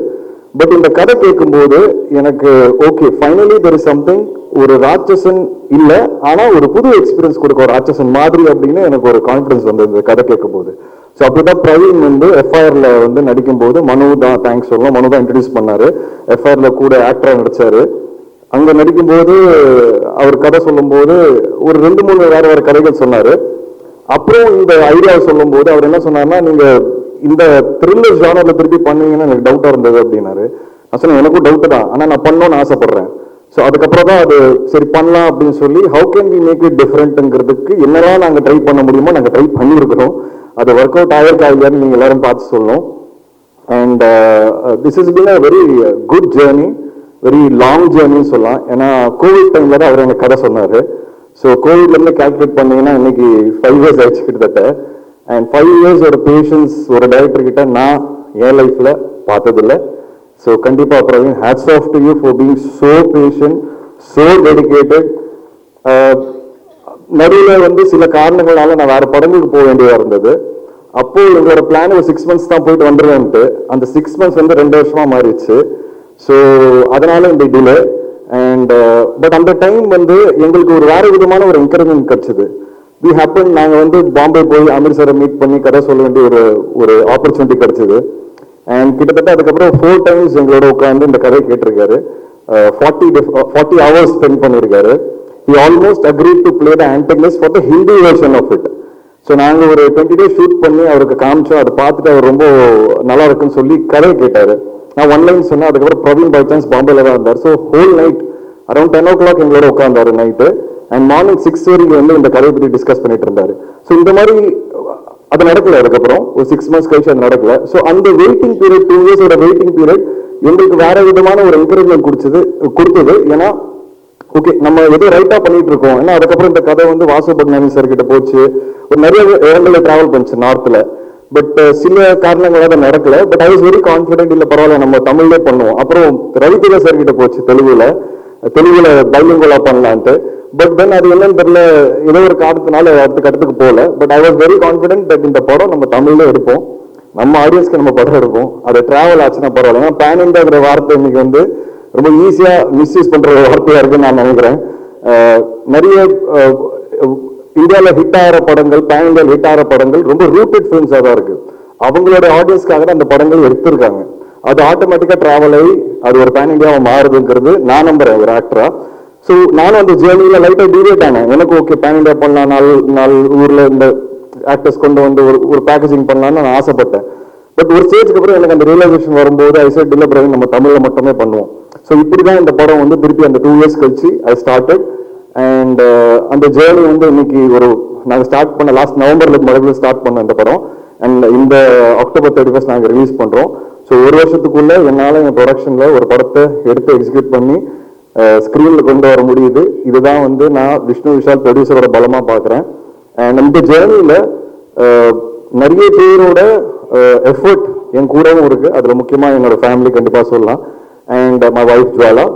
பட் இந்த கதை கேட்கும்போது எனக்கு okay, finally there is something, ஒரு ராட்சசன் இல்லை ஆனால் ஒரு புது எக்ஸ்பீரியன்ஸ் கொடுக்க ஒரு ராட்சசன் மாதிரி அப்படின்னு எனக்கு ஒரு கான்ஃபிடன்ஸ் வந்தது இந்த கதை கேட்கும்போது. ஸோ அப்படிதான் பிரவீன் வந்து எஃப்ஐஆர்ல வந்து நடிக்கும்போது மனு தான் தேங்க்ஸ் சொல்லணும், மனு தான் இன்ட்ரடியூஸ் பண்ணாரு. எஃப்ஐஆர்ல கூட ஆக்டரா நடிச்சாரு. அங்க நடிக்கும்போது அவர் கதை சொல்லும்போது ஒரு 2-3 வேற கதைகள் சொன்னாரு. அப்புறம் இந்த ஐடியாவை சொல்லும் போது அவர் என்ன சொன்னார்னா, நீங்க இந்த த்ரில்லர் ஜானர்ல திருப்பி பண்ணீங்கன்னா எனக்கு டவுட்டா இருந்தது அப்படின்னாரு. நான் சொன்னேன் எனக்கும் டவுட் தான், ஆனா நான் பண்ணணும்னு ஆசைப்படுறேன். ஸோ அதுக்கப்புறம் தான் அது சரி பண்ணலாம் அப்படின்னு சொல்லி how can we make it டிஃப்ரெண்ட்ங்கிறதுக்கு என்னெல்லாம் நாங்கள் ட்ரை பண்ண முடியுமோ நாங்கள் ட்ரை பண்ணியிருக்கிறோம். அது ஒர்க் அவுட் ஆயிருக்கா இல்லையான்னு நீங்கள் எல்லாரும் பார்த்து சொல்லணும். And this is been a very good journey, very long ஜேர்னின்னு சொல்லலாம். ஏன்னா கோவிட் டைம்ல தான் அவர் எனக்கு கதை சொன்னார். ஸோ கோவிட்லேருந்து கால்குலேட் பண்ணீங்கன்னா இன்னைக்கு 5 இயர்ஸ் ஆயிடுச்சு கிட்டத்தட்ட. அண்ட் 5 இயர்ஸ் ஒரு பேஷன்ஸ் ஒரு டைரக்டர் கிட்ட நான் என் லைஃப்ல பார்த்ததில்லை. ஸோ கண்டிப்பாக Praveen, hats off to you for being so patient, so dedicated. நடுவில் வந்து சில காரணங்களால நான் வேற படங்களுக்கு போக வேண்டியதா இருந்தது. அப்போ எங்களோட பிளான் ஒரு 6 months தான் போயிட்டு வந்துருவேன்ட்டு, அந்த 6 months வந்து 2 வருஷமா மாறிடுச்சு. ஸோ அதனால இந்த டிலே. அண்ட் பட் அந்த டைம் வந்து எங்களுக்கு ஒரு வேற விதமான ஒரு என்கரேஜ்மெண்ட் கிடைச்சது. வி ஹேப்பன், நாங்கள் வந்து பாம்பே போய் அமீர் சாரை மீட் பண்ணி கதை சொல்ல வேண்டிய ஒரு ஆப்பர்ச்சுனிட்டி கிடைச்சது. அண்ட் கிட்டத்தட்ட அதுக்கப்புறம் 4 times எங்களோட உட்காந்து இந்த கதை கேட்டிருக்காரு. 40 hours ஸ்பெண்ட் பண்ணியிருக்காரு. He almost agreed to play the antagonist for the Hindi version of it. So நாங்கள் ஒரு 20 days ஷூட் பண்ணி அவருக்கு காமிச்சோம். அதை பார்த்துட்டு அவர் ரொம்ப நல்லா இருக்குன்னு சொல்லி கதை கேட்டாரு. நான் 1 line சொன்னேன். அதுக்கப்புறம் பிரவீன் பை சான்ஸ் பாம்பேல தான் இருந்தார். So whole night around 10 o'clock எங்களோட உட்காந்தாரு நைட்டு. அண்ட் மார்னிங் 6 வரைக்கும் வந்து இந்த கதையை பற்றி டிஸ்கஸ் பண்ணிட்டு இருந்தாரு. ஸோ இந்த மாதிரி அது நடக்கல. அதுக்கப்புறம் ஒரு 6 months கழிச்சு அது நடக்கல. ஸோ அந்த waiting period, 2 years waiting period எங்களுக்கு வேற விதமான ஒரு என்கரேஜ்மெண்ட் கொடுத்தது. ஏன்னா ஓகே, நம்ம எதோ ரைட்டா பண்ணிட்டு இருக்கோம். ஏன்னா அதுக்கப்புறம் இந்த கதை வந்து வாசு பட்னாமி சார் கிட்ட போச்சு, ஒரு நிறைய இடங்கள்ல டிராவல் பண்ணுச்சு நார்த்ல. பட் சில காரணங்களாக அதை நடக்கல. But I was very confident, இல்ல பரவாயில்ல நம்ம தமிழ்ல பண்ணுவோம். அப்புறம் ரவிதேஜா சார் கிட்ட போச்சு தெலுங்குல பைலிங்குவலா பண்ணலான்ட்டு. பட் தென் அது என்னன்னு தெரியல, ஏதோ ஒரு காரணத்தினால அடுத்துக்கு போகல. But I was very confident that இந்த படம் நம்ம தமிழ்ல எடுப்போம், நம்ம ஆடியன்ஸ்க்கு நம்ம படம் எடுப்போம். அது டிராவல் ஆச்சுன்னா பரவாயில்ல. ஏன்னா பேன் இண்டியாங்கிற வார்த்தை இன்னைக்கு வந்து ரொம்ப ஈஸியா மிஸ்யூஸ் பண்ற ஒரு வார்த்தையா இருக்குன்னு நான் நினைக்கிறேன். நிறைய இந்தியாவில் ஹிட் ஆகிற படங்கள், பேன் இண்டியாவில் ஹிட் ஆகிற படங்கள் ரொம்ப ரூட்டட் ஃபிலிம்ஸாக தான் இருக்கு. அவங்களோட ஆடியன்ஸ்க்காக தான் அந்த படங்கள் எடுத்திருக்காங்க. அது ஆட்டோமேட்டிக்கா டிராவல் ஆகி அது ஒரு பேன் இண்டியாவை மாறுதுங்கிறது நான் நம்புறேன் ஒரு ஆக்டரா. ஸோ நானும் அந்த ஜேர்னியில லைட்டா டிவேட் ஆனேன். எனக்கு ஓகே பேன் இண்டியா பண்ணலாம், நாலு ஊர்ல இந்த ஆக்டர்ஸ் கொண்டு வந்து ஒரு பேக்கேஜிங் பண்ணலாம்னு நான் ஆசைப்பட்டேன். பட் ஒரு ஸ்டேஜ்க்கு அப்புறம் எனக்கு அந்த ரியலைசேஷன் வரும்போது ஐ செட் இல்ல பிரவீன், நம்ம தமிழ்ல மட்டுமே பண்ணுவோம். ஸோ இப்படிதான் இந்த படம் வந்து திருப்பி அந்த 2 years கழிச்சு ஐ ஸ்டார்டட். அண்ட் அந்த ஜேர்னி வந்து இன்னைக்கு நாங்கள் ஸ்டார்ட் பண்ண லாஸ்ட் நவம்பர்ல மறுபடியும் ஸ்டார்ட் பண்ண இந்த படம். அண்ட் இந்த October 31st நாங்கள் ரிலீஸ் பண்றோம். ஸோ ஒரு வருஷத்துக்குள்ள என்னால் என் ப்ரொடக்ஷனில் ஒரு படத்தை எடுத்து எக்ஸிக்யூட் பண்ணி ஸ்க்ரீனில் கொண்டு வர முடியுது. இதுதான் வந்து நான் விஷ்ணு விஷால் ப்ரொடியூசரோட பலமாக பார்க்குறேன். அண்ட் இந்த ஜேர்னியில் நிறைய பேரோட எஃபர்ட் என் கூடவும் இருக்குது. அதில் முக்கியமாக என்னோட ஃபேமிலி கண்டிப்பாக சொல்லலாம், and my wife Jwala.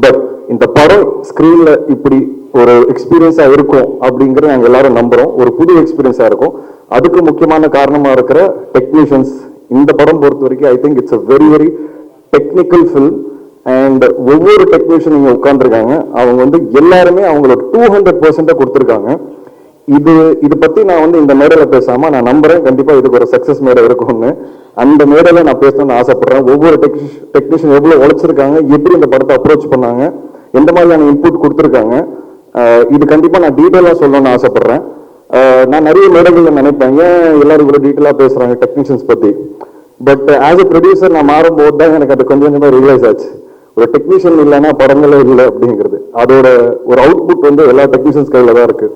But இந்த படம் ஸ்க்ரீனில் இப்படி ஒரு எக்ஸ்பீரியன்ஸாக இருக்கும் அப்படிங்கிறத நாங்கள் எல்லாரும் நம்புகிறோம். ஒரு புது எக்ஸ்பீரியன்ஸாக இருக்கும். அதுக்கு முக்கியமான காரணமாக இருக்கிற டெக்னீஷியன்ஸ். இந்த படம் பொறுத்த வரைக்கும் I think it's a very very technical film. And ஒவ்வொரு டெக்னீஷியன் இங்கே உட்காந்துருக்காங்க, அவங்க வந்து எல்லாருமே அவங்களோட 200% கொடுத்துருக்காங்க. இது பற்றி நான் வந்து இந்த மேடையில் பேசாமல் நான் நம்புகிறேன் கண்டிப்பாக இதுக்கு ஒரு சக்ஸஸ் மேடை இருக்கும்னு. அந்த மேடையில் நான் பேசணும்னு ஆசைப்பட்றேன். ஒவ்வொரு டெக்னீஷியன் எவ்வளோ உழைச்சிருக்காங்க, எப்படி இந்த படத்தை அப்ரோச் பண்ணாங்க, எந்த மாதிரியான இன்புட் கொடுத்துருக்காங்க, இது கண்டிப்பாக நான் டீட்டெயிலாக சொல்லணும்னு ஆசைப்பட்றேன். நான் நிறைய மேடைகளில் நினைப்பேன், ஏன் எல்லாரும் இவ்வளோ டீட்டெயிலாக பேசுகிறாங்க டெக்னீஷியன்ஸ் பற்றி. பட் ஆஸ் எ ப்ரொடியூசர் நான் மாறும்போது தான் எனக்கு அது கொஞ்சம் கொஞ்சமாக ரியலைஸ் ஆச்சு. ஒரு டெக்னீஷியன் இல்லைன்னா படங்களே இல்லை அப்படிங்கிறது. அதோட ஒரு அவுட்புட் வந்து எல்லா டெக்னீஷியன்ஸ் கையில் தான் இருக்குது.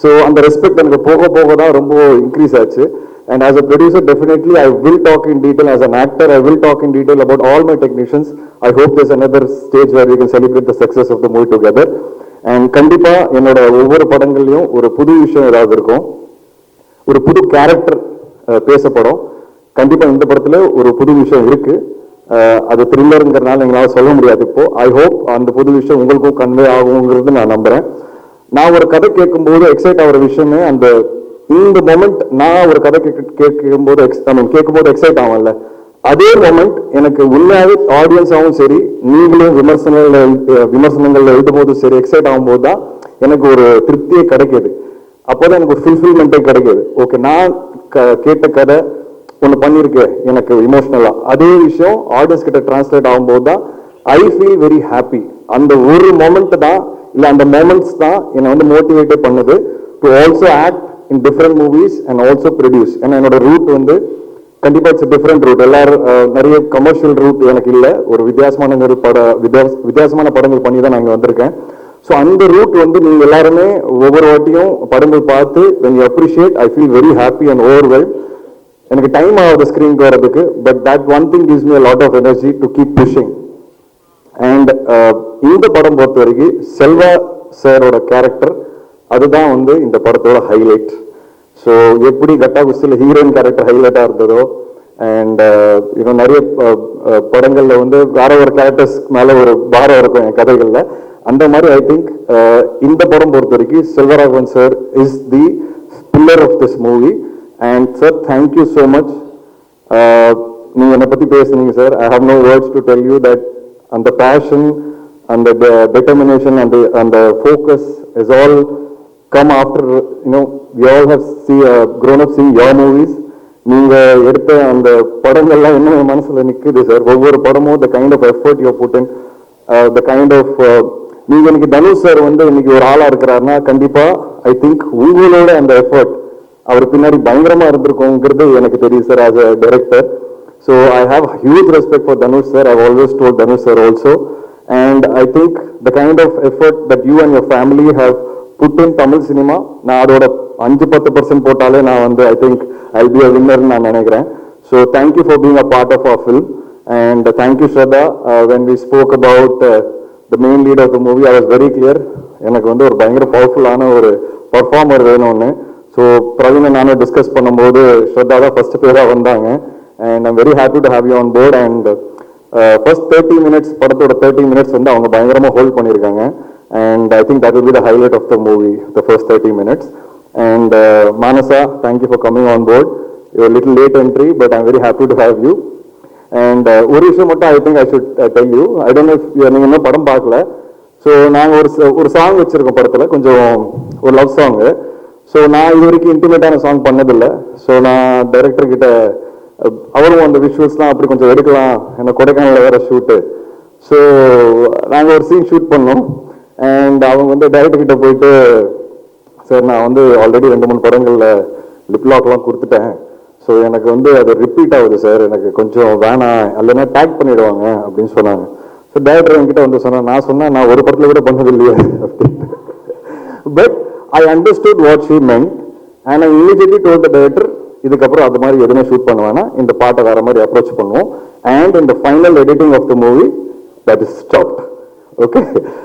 ஸோ அந்த ரெஸ்பெக்ட் எனக்கு போக போக தான் ரொம்ப இன்க்ரீஸ் ஆச்சு. And as a producer, definitely I will talk in detail. As an actor, I will talk in detail about all my technicians. I hope there's another stage where we can celebrate the success of the movie together. And கண்டிப்பா என்னோட ஒவ்வொரு படங்கள்லையும் ஒரு புது விஷயம் ஏதாவது இருக்கும், ஒரு புது கேரக்டர் பேசப்படும். கண்டிப்பா இந்த படத்துல ஒரு புது விஷயம் இருக்கு. அது த்ரில்லருங்கிறனால எங்களால் சொல்ல முடியாது இப்போ. ஐ ஹோப் அந்த புது விஷயம் உங்களுக்கும் கன்வே ஆகுங்கிறது நான் நம்புறேன். நான் ஒரு கதை கேட்கும்போது எக்ஸைட் ஆகிற விஷயமே அந்த இந்த மொமெண்ட். நான் ஒரு கதை கேட்கும்போது எக்ஸைட் ஆகும்ல, அதே மொமெண்ட் எனக்கு உண்மையாகவே ஆடியன்ஸாகவும் சரி, நீங்களும் விமர்சனங்கள்ல எழுதும் போதும் சரி, எக்ஸைட் ஆகும்போது தான் எனக்கு ஒரு திருப்தியே கிடைக்கிது. அப்போதான் எனக்கு ஒரு ஃபுல்ஃபில்மெண்ட்டே கிடைக்கிது. ஓகே, நான் கேட்ட கதை ஒன்று பண்ணியிருக்கேன் எனக்கு இமோஷனலா, அதே விஷயம் ஆடியன்ஸ் கிட்ட டிரான்ஸ்லேட் ஆகும்போது தான் ஐ ஃபீல் வெரி ஹாப்பி. அந்த ஒரு மொமெண்ட் தான், இல்லை அந்த மொமெண்ட்ஸ் தான் என்னை வந்து மோட்டிவேட்டே பண்ணுது to also act in different movies and also produce. ஏன்னா என்னோட ரூட் வந்து கண்டிப்பா இட்ஸ் டிஃப்ரெண்ட் ரூட். எல்லாரும் நிறைய கமர்ஷியல் ரூட் எனக்கு இல்லை. ஒரு வித்தியாசமான படங்கள் பண்ணி தான் நான் இங்கே வந்திருக்கேன். ஸோ அந்த ரூட் வந்து நீங்க எல்லாருமே ஒவ்வொரு வாட்டியும் படங்கள் பார்த்து when you appreciate, I feel very happy and overwhelmed. எனக்கு டைம் ஆகுது ஸ்க்ரீனுக்கு வரதுக்கு, but that one thing gives me a lot of energy to keep pushing. And இந்த படம் பொறுத்த வரைக்கும் செல்வா சாரோட கேரக்டர் அதுதான் வந்து இந்த படத்தோட ஹைலைட். ஸோ எப்படி கட்டா குஸ்தியில் ஹீரோயின் கேரக்டர் ஹைலைட்டாக இருந்ததோ, அண்ட் இன்னும் நிறைய படங்களில் வந்து வேற ஒரு கேரக்டர்ஸ் மேலே ஒரு பாரம் இருக்கும் என் கதைகளில், அந்த மாதிரி ஐ திங்க் இந்த படம் பொறுத்த வரைக்கும் Selvaraghavan sir is the pillar of this movie. And sir, thank you so much. நீங்கள் என்னை பற்றி பேசுனீங்க sir. I have no words to tell you that அந்த பேஷன், அந்த determination and the focus is all come after, you know, we all have grown up seeing your movies. நீங்க எடுத்த அந்த படங்கள்லாம் இன்னும் என் மனசுல நிக்குது சார். ஒவ்வொரு படமும் the kind of effort you put in, the kind of நீங்க இன்னைக்கு தனுஷ் சார் வந்து இன்னைக்கு ஒரு ஆளா இருக்கிறாருன்னா கண்டிப்பா ஐ திங்க் உங்களோட அந்த எஃபர்ட் அவர் பின்னாடி பயங்கரமா இருந்திருக்குங்கிறது எனக்கு தெரியும் sir as a director. So I have huge respect for Dhanush sir. I've always told Dhanush sir also. And I think the kind of effort that you and your family have put in Tamil cinema, நான் அதோட 5-10% போட்டாலே நான் வந்து I think I'll be a winner நான் நினைக்கிறேன். So thank you for being a part of our film. And thank you Shraddha. When we spoke about the main lead of the movie, I was very clear. எனக்கு வந்து ஒரு பயங்கர பவர்ஃபுல்லான ஒரு performer வேணும்னு. So பிரவீனை நானும் டிஸ்கஸ் பண்ணும்போது ஸ்ரத்தா தான் ஃபர்ஸ்ட் பேராக வந்தாங்க. And I'm very happy to have you on board. And first 30 minutes, படத்தோட 30 minutes வந்து அவங்க பயங்கரமா ஹோல்ட் பண்ணியிருக்காங்க. And I think that will be the highlight of the movie, the first 30 minutes. And Manasa, thank you for coming on board. You're a little late entry, but I'm very happy to have you. And ஒரு விஷயம் மட்டும் I think I should tell you. I don't know if நீங்க இன்னும் படம் பார்க்கல. So நாங்கள் ஒரு song வச்சிருக்கோம் படத்தில், கொஞ்சம் ஒரு லவ் சாங்கு. ஸோ நான் இது வரைக்கும் இன்டிமேட்டான சாங் பண்ணதில்லை. ஸோ நான் டைரக்டர் கிட்ட அவரும் அந்த விஷுவல்ஸ்லாம் அப்படி கொஞ்சம் எடுக்கலாம், என்ன கொடைக்கானல வேற ஷூட்டு. ஸோ நாங்கள் ஒரு சீன் ஷூட் பண்ணோம். அண்ட் அவங்க வந்து டைரக்டர் கிட்ட போயிட்டு, சார் நான் வந்து ஆல்ரெடி 2-3 படங்களில் லிப்லாக்லாம் கொடுத்துட்டேன். ஸோ எனக்கு வந்து அது ரிப்பீட் ஆகுது சார், எனக்கு கொஞ்சம் வேணாம், இல்லைன்னா டேக் பண்ணிடுவாங்க அப்படின்னு சொன்னாங்க. ஸோ டைரக்டர் என்கிட்ட வந்து சொன்னேன், நான் சொன்னேன் நான் ஒரு படத்தில் கூட பண்ணது இல்லையே அப்படின்ட்டு. But I understood what she meant and I immediately told the director, இதுக்கப்புறம் அது மாதிரி எதுவுமே ஷூட் பண்ணுவானா, இந்த பாட்டை வேற மாதிரி அப்ரோச் பண்ணுவோம். அண்ட் இந்த final editing of the movie that is stopped. Okay,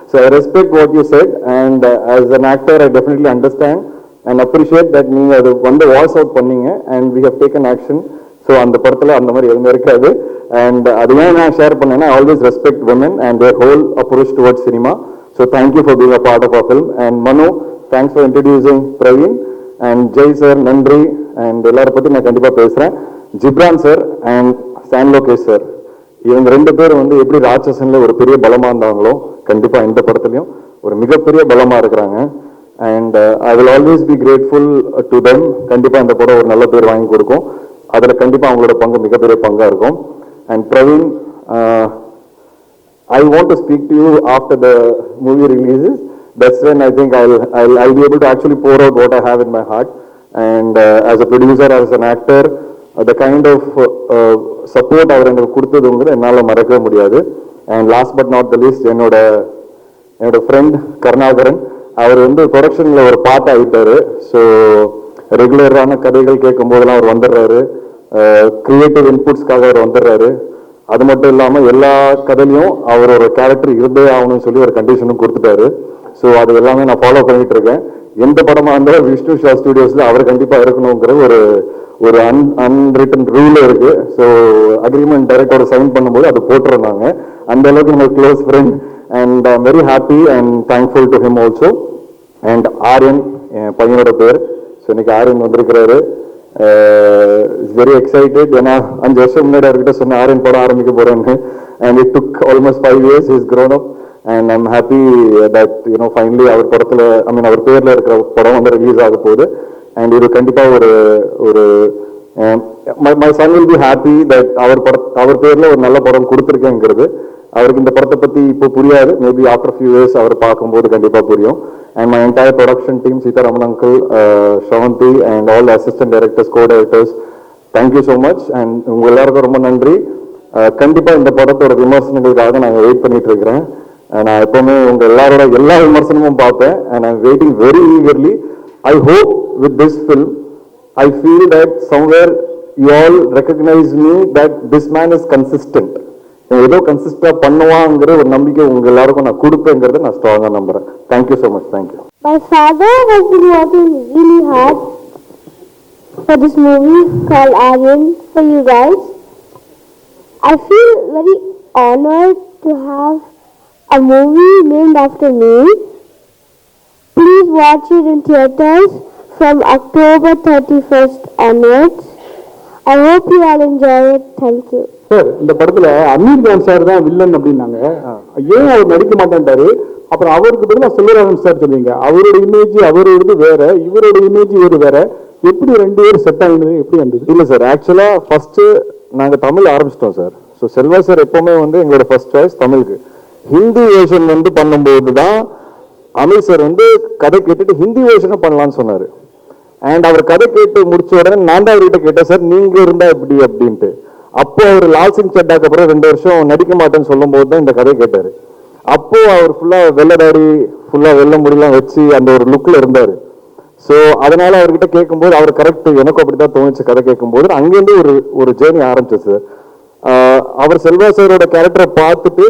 so I respect what you said, and as an actor I definitely understand and appreciate that நீங்க அது வந்து வாய்ஸ் அவுட் பண்ணீங்க and we have taken action. So அந்த படத்துல அந்த மாதிரி எதுவுமே இருக்காது. And அது ஏன் நான் ஷேர் பண்ணேன்னா, I always respect women and their whole approach towards cinema. So thank you for being a part of our film. And Manu, thanks for introducing Praveen. And Jay sir, நன்றி. And எல்லாரை பத்தி நான் கண்டிப்பா பேசுறேன். Ghibran sir and San Lokesh sir, இவங்க ரெண்டு பேரும் வந்து எப்படி ராட்சசன்ல ஒரு பெரிய பலமா இருந்தாங்களோ, கண்டிப்பா இந்த படத்துலயும் ஒரு மிகப்பெரிய பலமா இருக்கிறாங்க. And I will always be grateful to them. கண்டிப்பா இந்த படம் ஒரு நல்ல பேர் வாங்கி கொடுக்கும். அதுல கண்டிப்பா அவங்களோட பங்கு மிகப்பெரிய பங்கா இருக்கும். And Praveen, I want to speak to you after the movie releases. That's when I think I'll be able to actually pour out what I have in my heart. And as a producer, as an actor, the kind of support அவர் எனக்கு கொடுத்ததுங்கிறது என்னால் மறக்கவே முடியாது. And last but not the least, என்னோட friend Karunakaran, அவர் வந்து ப்ரொடக்ஷனில் ஒரு part ஆகிட்டாரு. So ரெகுலரான கதைகள் கேட்கும் போதெல்லாம் அவர் வந்துடுறாரு, கிரியேட்டிவ் இன்புட்ஸ்க்காக அவர் வந்துடுறாரு. அது மட்டும் இல்லாமல் எல்லா கதையிலையும் அவர் ஒரு கேரக்டர் இருந்தே ஆகணும்னு சொல்லி ஒரு கண்டிஷனும் கொடுத்துட்டாரு. ஸோ அது எல்லாமே நான் ஃபாலோ பண்ணிட்டு இருக்கேன். எந்த படமாக இருந்தாலும் விஷ்ணு ஷா ஸ்டுடியோஸில் அவர் கண்டிப்பாக இருக்கணுங்கிற ஒரு அன்ரிட்டன் ரூல் இருக்கு. ஸோ அக்ரிமெண்ட் டைரக்டரோட சைன் பண்ணும்போது அது போட்டுருந்தாங்க. அந்த அளவுக்கு என்னோட close friend. And I am very happy and thankful to him also. And Aryan, என் பையனோட பேர். ஸோ இன்னைக்கு ஆரியன் வந்திருக்கிறாரு. Is very excited. ஏன்னா 5 வருஷம் முன்னாடி அவர்கிட்ட சொன்ன ஆரியன் படம் ஆரம்பிக்க போறேன்னு. And it took almost 5 years. Is grown up. And I'm happy that finally அவர் படத்துல, அவர் பேர்ல இருக்கிற படம் வந்து ரிலீஸ் ஆக போகுது. அண்ட் இது கண்டிப்பா ஒரு my son will be happy that அவர் பேர்ல ஒரு நல்ல படம் கொடுத்துருக்கேங்கிறது. அவருக்கு இந்த படத்தை பத்தி இப்போ புரியாது, மேபி ஆஃப்டர் ஃபியூ இயர்ஸ் அவர் பார்க்கும்போது கண்டிப்பா புரியும். And my entire production team, Sitharaman uncle, Shavanthi and all assistant directors, go directors, thank you so much. And உங்க எல்லாருக்கும் ரொம்ப நன்றி. கண்டிப்பா இந்த படத்தோட விமர்சனங்களுக்காக நாங்கள் வெயிட் பண்ணிட்டு இருக்கிறேன். நான் எப்பவுமே உங்க எல்லாரோட எல்லா விமர்சனமும் பார்ப்பேன். And I am waiting very eagerly. I hope with this film, I feel that somewhere you all recognize me that this man is consistent. ஏதோ கன்சிஸ்டா பண்ணுவாங்கிற ஒரு நம்பிக்கை உங்க எல்லாருக்கும் நான் கொடுப்பேங்கிறத நான் ஸ்ட்ராங்கா நம்புறேன். Thank you so much. Thank you. My father has been working really hard for this movie called Aryan for you guys. I feel very honored to have a movie named after me. Please watch it in theaters from October 31st onwards. I hope you all enjoy it. Thank you. Sir, இந்த படத்துல Amir Khan sir தான் villain அப்படின்னாங்க. ஏன் அவர் நடிக்க மாட்டேன்ட்டாரு? அப்புறம் அவருக்கு பதிலாக Selvaraghavan sir சொல்லுவீங்க. அவரோட இமேஜ் அவரோடது வேற, இவரோட இமேஜ் இவரு வேற. எப்படி 2 பேரும் செட் ஆகினது எப்படி இருந்தது? இல்லை சார், ஆக்சுவலா ஃபர்ஸ்ட் நாங்கள் தமிழ் ஆரம்பிச்சிட்டோம் சார். ஸோ செல்வா சார் எப்பவுமே வந்து எங்களோட ஃபர்ஸ்ட் சாய்ஸ் தமிழுக்கு. ஹிந்தி வேர்ஷன் வந்து பண்ணும்போது தான் அமீர் சார் வந்து கதை கேட்டுட்டு ஹிந்தி வேர்ஷனும் பண்ணலான்னு சொன்னாரு. அண்ட் அவர் கதை கேட்டு முடிச்ச உடனே நான் தான் அவர்கிட்ட கேட்டேன், சார் நீங்க இருந்தா எப்படி அப்படின்ட்டு. அப்போ அவர் லால் சிங் சட்டாக்கு அப்புறம் 2 வருஷம் நடிக்க மாட்டேன்னு சொல்லும் போது தான் இந்த கதை கேட்டாரு. அப்போ அவர் ஃபுல்லா வெள்ளதாடி, ஃபுல்லா வெள்ள முடியெல்லாம் வச்சு அந்த ஒரு லுக்ல இருந்தாரு. ஸோ அதனால அவர்கிட்ட கேட்கும்போது அவர் கரெக்ட், எனக்கும் அப்படித்தான் தோணுச்சு. கதை கேட்கும்போது அங்கேருந்து ஒரு ஜேர்னி ஆரம்பிச்சு சார். அவர் செல்வா சாரோட கேரக்டரை பார்த்துட்டு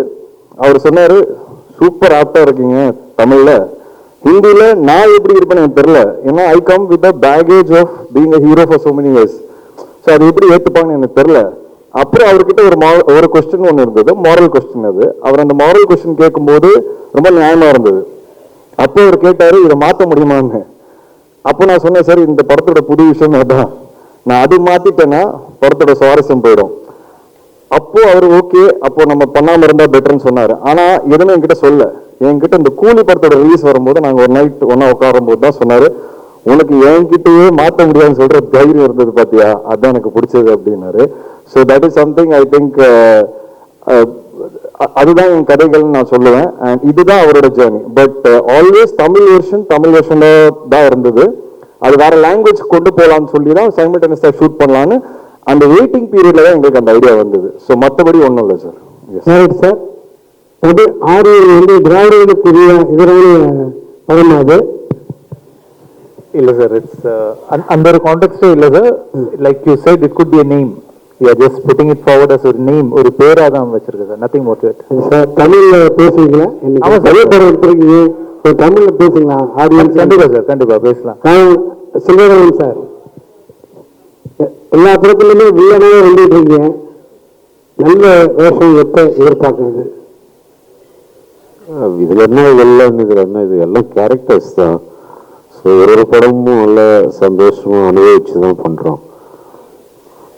அவர் சொன்னாரு, சூப்பர் ஆப்டா இருக்கீங்க தமிழ்ல, ஹிந்தியில நான் எப்படி இருப்பேன்னு எனக்கு தெரியல. ஏன்னா I come with the baggage of being a hero for so many years. So அது எப்படி ஏற்றுப்பாங்கன்னு எனக்கு தெரியல. அப்புறம் அவர்கிட்ட ஒரு கொஸ்டின் ஒன்று இருந்தது, மாரல் கொஸ்டின். அது அவர் அந்த மாரல் கொஸ்டின் கேட்கும்போது ரொம்ப நியாயமா இருந்தது. அப்போ அவர் கேட்டாரு, இதை மாற்ற முடியுமான்னு. அப்போ நான் சொன்னேன், சார் இந்த படத்தோட புது விஷயம் அதான், நான் அது மாத்திட்டேன்னா படத்தோட சுவாரஸ்யம் போயிடும். அப்போ அவர் ஓகே, அப்போ நம்ம பண்ணாம இருந்தா பெட்டர்ன்னு சொன்னாரு. ஆனா எதுவுமே என்கிட்ட சொல்ல. என்கிட்ட இந்த கூலி படத்தோட ரிலீஸ் வரும்போது நாங்க ஒரு நைட் ஒன்னா உட்காரும் போது தான் சொன்னாரு, உனக்கு என்கிட்டயே மாற்ற முடியாதுன்னு சொல்ற தைரியம் இருந்தது பாத்தியா, அதான் எனக்கு பிடிச்சது அப்படின்னாரு. So that is something I think, அதுதான் என் கதைகள்னு நான் சொல்லுவேன். அண்ட் இதுதான் அவரோட ஜேர்னி. பட் ஆல்வேஸ் தமிழ் வெர்ஷன்ல தான் இருந்தது. அது வேற லாங்குவேஜ் கொண்டு போகலான்னு சொல்லி தான் சைமல்டேனியஸா ஷூட் பண்ணலான்னு அந்த வெயிட்டிங் பீரியட்ல தான் எங்களுக்கு அந்த ஐடியா வந்தது. ஸோ மற்றபடி ஒன்றும் இல்லை சார். சார், அது ஆரியன் வந்து திராவிடர்களுக்குரிய எதிரான படம். அது இல்ல சார், இட்ஸ் அந்த ஒரு கான்டெக்ஸ்டே இல்ல sir. Like you said, it could be a name. We are just putting it forward as a name, ஒரு பேரா தான் வச்சிருக்கேன் sir, nothing more to it. Sir தமிழ்ல பேசுவீங்களா? ஆமா சார். நிறைய பேர் எடுத்துருக்கீங்க, தமிழ்ல பேசுங்களா? ஆடியன்ஸ் கண்டிப்பா சார், கண்டிப்பா பேசலாம். சிவகரன் சார், எல்லா படத்துலையுமே வில்லனாவே வந்துட்டு இருக்கீங்க, நல்ல வேஷம் எப்ப எதிர்பார்க்கறது? இதுல என்ன இதெல்லாம், இதுல என்ன, இது எல்லாம் கேரக்டர்ஸ் தான். ஸோ ஒரு படமும் நல்ல சந்தோஷமா அனுபவிச்சு தான் பண்றோம்.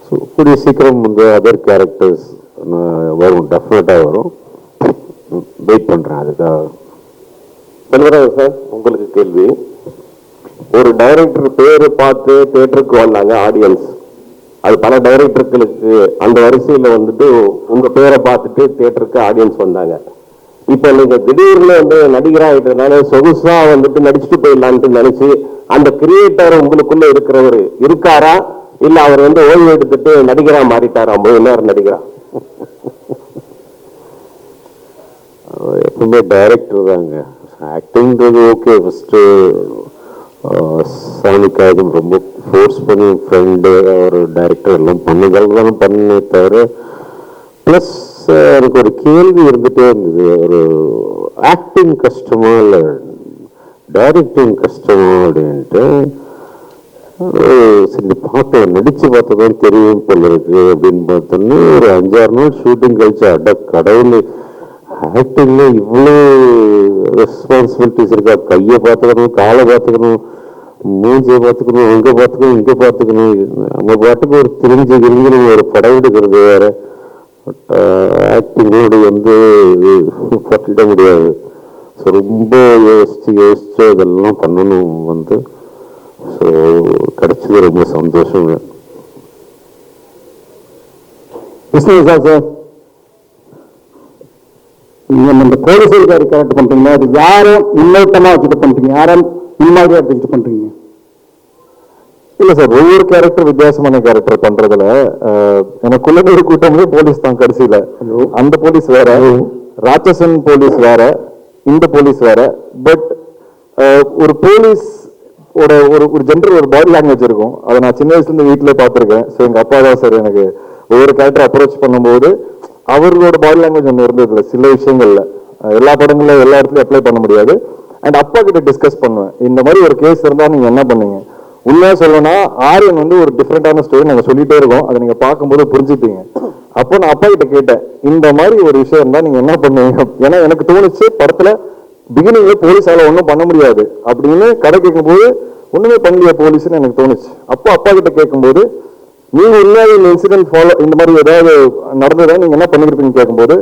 ஸோ கூடிய சீக்கிரம் வந்து அதர் கேரக்டர்ஸ் வரும், டெஃபினட்டா வரும். வெயிட் பண்றேன் அதுக்காக. செல்வராஜ் சார், உங்களுக்கு கேள்வி. ஒரு டைரக்டர் பேரை பார்த்து தியேட்டருக்கு வந்தாங்க ஆடியன்ஸ். அது பல டைரக்டர்களுக்கு அந்த வரிசையில் வந்துட்டு உங்க பேரை பார்த்துட்டு தியேட்டருக்கு ஆடியன்ஸ் வந்தாங்க. இப்ப நீங்க திடீர்னு வந்து நடிகராகிட்டதுனால சொகுசா வந்துட்டு நடிச்சுட்டு போயிடலான்ட்டு நினைச்சு அந்த கிரியேட்டர் உங்களுக்குள்ள இருக்கிறவர் இருக்காரா, இல்ல அவர் வந்து ஓய்வு எடுத்துட்டு நடிகரா மாறிட்டாரா, முழு நேரம் நடிகரா? எப்பவுமே டைரக்டர் தாங்க. ஆக்டிங்கிறது ஓகே. ஃபர்ஸ்ட் சாணிக்காக ரொம்ப ஃபோர்ஸ் பண்ணி ஃப்ரெண்டு ஒரு டைரக்டர் எல்லாம் பண்ணுகள் தானே பண்ணே தவிர, ப்ளஸ் எனக்கு ஒரு கேள்வி இருந்துட்டே இருந்தது, ஒரு ஆக்டிங் கஷ்டமா இல்லை டைரக்டிங் கஷ்டமா அப்படின்ட்டு. சரி பார்க்கலாம், நடிச்சு பார்த்ததான் தெரியும் போல இருக்கு அப்படின்னு பார்த்தோன்னே ஒரு 5-6 நாள் ஷூட்டிங் கழிச்சு, அட கடவுள், ஆக்டிங்ல இவ்வளோ ரெஸ்பான்சிபிலிட்டிஸ் இருக்கா, கையை பார்த்துக்கணும், காலை பார்த்துக்கணும், மூஞ்சியை பார்த்துக்கணும், அங்கே பார்த்துக்கணும், இங்கே பார்த்துக்கணும், நம்ம பாட்டுக்கு ஒரு திரிஞ்சு கிரிஞ்சு ஒரு படம் எடுக்கிறது வேற. பட் ஆக்டிங்கோடு வந்து பட்டிட முடியாது. ஸோ ரொம்ப யோசிச்சு இதெல்லாம் பண்ணணும் வந்து. ஸோ கிடைச்சது ரொம்ப சந்தோஷம். விஷ்ணுவிசா சார், நீங்க இந்த கோடிசேரிக்காரி கேரக்டர் பண்றீங்க, அது யாரும் முன்னோட்டமா வச்சுட்டு பண்றீங்க, யாரும் முன்மாதிரியா வச்சுட்டு பண்றீங்க? இல்ல சார், ஒவ்வொரு கேரக்டர் வித்தியாசமான கேரக்டர் பண்றதுல எனக்குள்ள ஒரு கூட்டமே போலீஸ் தான் கடைசியில. அந்த போலீஸ் வேற, ராட்சசன் போலீஸ் வேற, இந்த போலீஸ் வேற. பட் ஒரு போலீஸ் ஒரு ஒரு ஜென்ரல் ஒரு பாடி லாங்குவேஜ் இருக்கும். அதை நான் சின்ன வயசுல இருந்து வீட்டிலே பார்த்துருக்கேன். ஸோ எங்க அப்பா தான் சார் எனக்கு ஒவ்வொரு கேரக்டர் அப்ரோச் பண்ணும்போது அவர்களோட பாடி லாங்குவேஜ் ஒன்று இருந்ததுல சில விஷயங்கள்ல, எல்லா படங்கள்ல எல்லா இடத்துலயும் அப்ளை பண்ண முடியாது. அண்ட் அப்பா கிட்ட டிஸ்கஸ் பண்ணுவேன், இந்த மாதிரி ஒரு கேஸ் இருந்தா நீங்க என்ன பண்ணீங்க. உண்மையா சொல்லணும்னா ஆரியன் வந்து ஒரு டிஃப்ரெண்டான ஸ்டோரி நாங்க சொல்லிட்டே இருக்கோம், அதை நீங்க பார்க்கும்போது புரிஞ்சுப்பீங்க. அப்போ நான் அப்பா கிட்ட கேட்டேன், இந்த மாதிரி ஒரு விஷயம் இருந்தா நீங்க என்ன பண்ணுவீங்க. ஏன்னா எனக்கு தோணுச்சு, படத்துல பிகினிங்ல போலீஸால ஒன்றும் பண்ண முடியாது அப்படின்னு கதை கேட்கும்போது ஒண்ணுமே பண்ணலையா போலீஸ்ன்னு எனக்கு தோணுச்சு. அப்போ அப்பா கிட்ட கேட்கும்போது, நீங்க உண்மையாக இந்த இன்சிடென்ட் ஃபாலோ, இந்த மாதிரி ஏதாவது நடந்ததா நீங்க என்ன பண்ணிருப்பீங்கன்னு கேட்கும்போது,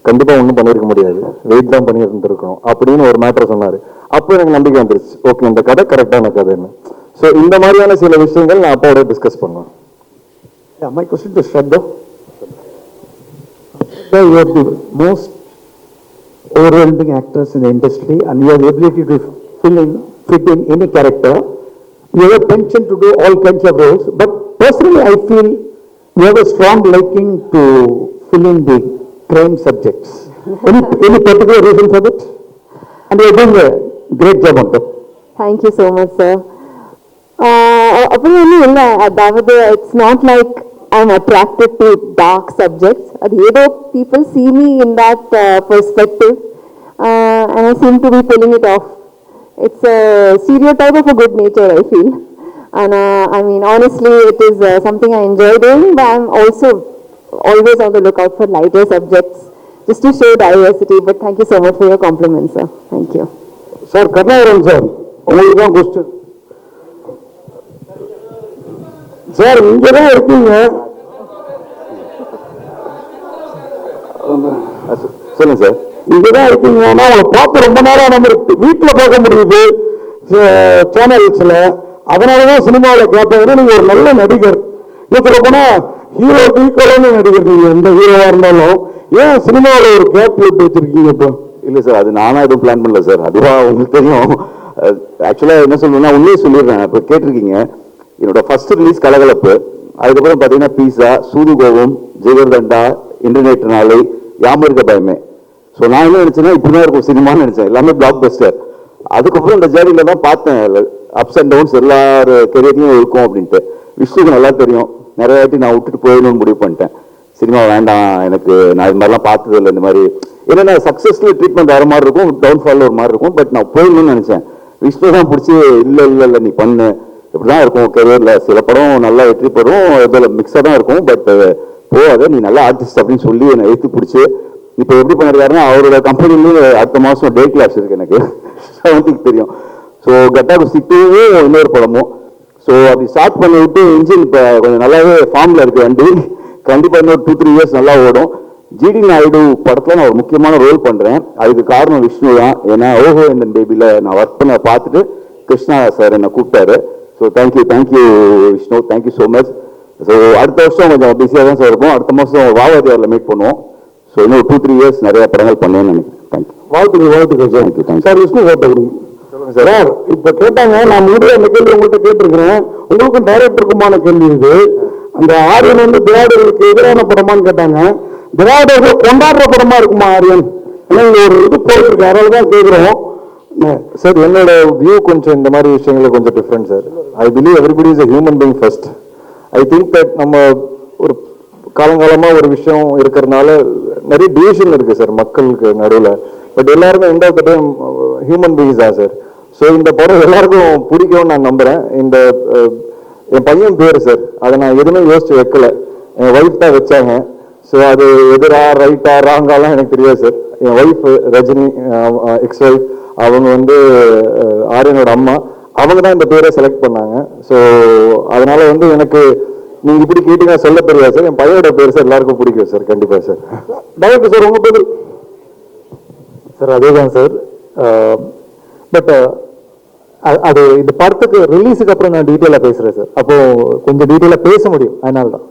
கண்டிப்பா ஒன்றும் பண்ணிருக்க முடியாது, வெயிட் தான் பண்ணி இருந்திருக்கணும் அப்படின்னு ஒரு மேட்டர் சொன்னாரு. அப்போ எனக்கு நம்பிக்கை வந்துருச்சு, ஓகே இந்த கதை கரெக்டான கதைன்னு. ஸோ இந்த மாதிரியான சில விஷயங்கள் நான் அப்பாவோட டிஸ்கஸ் பண்ணுவேன். My question to Shraddha. You are the most overwhelming actors in the industry, and your ability to fit in any character. You have a penchant to do all kinds of roles, but personally I feel you have a strong liking to fill in the crime subjects. Any particular reason for that? And you are doing a great job on that. Thank you so much, sir. அப்படி ஒன்றும் இல்லை, அதாவது it's not like I am attracted to dark subjects. அது ஏதோ people see me in that perspective and I seem to be pulling it off. It's a stereotype of a good nature, I feel. And I mean, honestly, it is something I enjoy doing, but I'm also always on the lookout for lighter subjects just to show diversity. But thank you so much for your compliments, sir. Thank you. Sir, Karnavaran sir, உங்களுக்கு தான் question. Sir இங்கதான் இருக்கீங்க, சொல்லுங்க sir. இங்கதான் இருக்கீங்க, ஆனா உங்களை பார்த்து ரொம்ப நேரம் நம்ம வீட்டுல பார்க்க முடியுது சேனல்ஸ்ல, அதனாலதான் சினிமாவில் கேட்பேன். நீங்க ஒரு நல்ல நடிகர், சொல்ல போனா ஹீரோ ஈக்குவலான நடிகர் நீங்க, எந்த ஹீரோவா இருந்தாலும். ஏன் சினிமாவில் ஒரு கேப் விட்டு வச்சிருக்கீங்க இப்போ? இல்ல சார், அது நானா எதுவும் பிளான் பண்ணல சார், அதுவா உங்களுக்கு தெரியும். ஆக்சுவலா என்ன சொல்லணும்னா உண்மையே சொல்லிடுறேன். இப்போ கேட்டிருக்கீங்க, என்னோட ஃபர்ஸ்ட் ரிலீஸ் கலகலப்பு, அதுக்கப்புறம் பார்த்தீங்கன்னா பீஸா, சூதுகோவம், ஜெகர்தண்டா, இன்டர்நெட் நாளை, யாமருக்க பயமே. ஸோ நான் என்ன நினைச்சேன்னா இப்படிதான் இருக்கும் சினிமான்னு நினைச்சேன், எல்லாமே பிளாக் பஸ்டர். அதுக்கப்புறம் இந்த ஜேர்னில தான் பார்த்தேன் அப்ஸ் அண்ட் டவுன்ஸ் எல்லார் கெரியர்லையும் இருக்கும் அப்படின்ட்டு. விஷ்ணுக்கு நல்லா தெரியும், நிறைய வாட்டி நான் விட்டுட்டு போயிடணும்னு முடிவு பண்ணிட்டேன். சினிமா வேண்டாம் எனக்கு, நான் இது மாதிரிலாம் பார்த்தது இல்லை. இந்த மாதிரி என்னென்ன சக்ஸஸ்ஃபுல் ட்ரீட்மெண்ட் வேறு மாதிரி இருக்கும், டவுன்ஃபால் ஒரு மாதிரி இருக்கும். பட் நான் போயிடணும்னு நினச்சேன். விஷ்ணு தான் பிடிச்சி இல்லை நீ பண்ணு, இப்படி தான் இருக்கும் கெரியரில், சில படம் நல்லா வெற்றி பெறும், இதில் மிக்ஸாக தான் இருக்கும், பட் போகாத, நீ நல்லா ஆர்டிஸ்ட் அப்படின்னு சொல்லி என்னை எடுத்து பிடிச்சி இப்போ எப்படி பண்ணிருக்காருன்னா, அவரோட கம்பெனிலேயே அடுத்த மாதம் டே கிளாஸ் இருக்கு எனக்கு 7th தெரியும். ஸோ கட்டா குஸ்தி 2வும் இன்னொரு படமும். ஸோ அப்படி ஸ்டார்ட் பண்ணி விட்டு இன்ஜின் இப்போ கொஞ்சம் நல்லாவே ஃபார்மில் இருக்கு வண்டி. கண்டிப்பாக இன்னொரு 2-3 இயர்ஸ் நல்லா ஓடும். ஜிடி நாயுடு படத்தில் நான் ஒரு முக்கியமான ரோல் பண்ணுறேன். அதுக்கு காரணம் விஷ்ணு தான். ஏன்னா ஓஹோ இந்த பேபியில் நான் ஒர்க் பண்ண பார்த்துட்டு கிருஷ்ணா சார் என்னை கூப்பிட்டாரு. So thank you Vishnu, thank you so much. So அடுத்த வருஷம் கொஞ்சம் பிஸியாக தான் சார் இருக்கும். அடுத்த மாதம் வாவாதியாரில் மீட் பண்ணுவோம். ஸோ இன்னும் 2-3 இயர்ஸ் நிறைய படங்கள் பண்ணேன்னு நினைக்கிறேன். தேங்க்யூ. வாழ்த்துக்கள் சார். விஷ்ணு சார் சொல்லுங்க சார். இப்ப கேட்டாங்க, நான் முன்னாடி அந்த கேள்வி உங்கள்கிட்ட கேட்டிருக்கிறேன். உங்களுக்கும் டைரக்டருக்குமான கேள்வி இது. அந்த ஆரியன் வந்து திராவிடர்களுக்கு எதிரான படமான்னு கேட்டாங்க. திராவிடர்கள் கொண்டாடுற படமா இருக்குமா ஆரியன்? ஏன்னா இங்க ஒரு இது போயிருக்கு, அதனாலதான் கேட்கிறோம் சார். என்னோட வியூ கொஞ்சம் இந்த மாதிரி விஷயங்கள கொஞ்சம் different sir. I believe everybody is a human being first. I think that நம்ம ஒரு காலங்காலமா ஒரு விஷயம் இருக்கிறதுனால நிறைய டிவிஷன் இருக்கு சார் மக்களுக்கு நடுவில். பட் எல்லாருமே end of the time human beings தான் சார். ஸோ இந்த படம் எல்லாருக்கும் பிடிக்கும்னு நான் நம்புறேன். இந்த என் பையன் பேர் சார், அதை நான் எதுவுமே யோசிச்சு வைக்கல, என் ஒய்ஃப் தான் வச்சாங்க. ஸோ அது எதிரா ரைட்டா ராங்காலாம் எனக்கு தெரியாது சார். என் ஒய்ஃப் ரஜினி, எக்ஸ் ஒய்ஃப், அவங்க வந்து ஆரியனோட அம்மா, அவங்க தான் இந்த பேரை செலக்ட் பண்ணாங்க. ஸோ அதனால வந்து எனக்கு நீங்க இப்படி கேட்டீங்க சொல்ல தெரியாது சார். என் பையனோட பேர் சார் எல்லாருக்கும் பிடிக்கும் சார். கண்டிப்பா சார். டைரக்டர் சார் உங்க பேர் சார் அதேதான் சார். பட் அது இந்த படத்துக்கு ரிலீஸுக்கு அப்புறம் நான் டீட்டெயிலாக பேசுறேன் சார். அப்போ கொஞ்சம் டீட்டெயிலாக பேச முடியும், அதனால தான்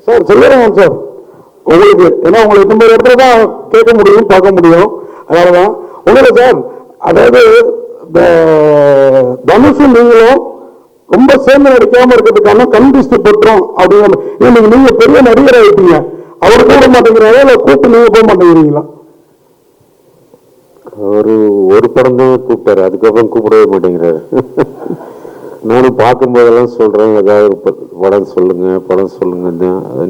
சார் சொல்லுறேன் சார் உங்களுக்கு. ஏன்னா உங்களை இந்த இடத்துல தான் கேட்க முடியும், பார்க்க முடியும், அதனாலதான் உங்களை சார். அதாவது தனுஷும் நீங்களும் ரொம்ப சேர்ந்து நடிக்காம இருக்கிறதுக்கான கண்டிஸ்ட் பெற்றோம் அப்படிங்கிற. நீங்க பெரிய நடிகர் ஆயிட்டீங்க, அவர் கூட மாட்டேங்கிறாரா இல்ல கூப்பிட்டு நீங்க போக மாட்டேங்கிறீங்களா? ஒரு படம் தான் கூப்பிட்டாரு, அதுக்கப்புறம் கூப்பிடவே மாட்டேங்கிறாரு. நானும் பார்க்கும்போதெல்லாம் சொல்றேன், ஏதாவது ஒரு படம் சொல்லுங்க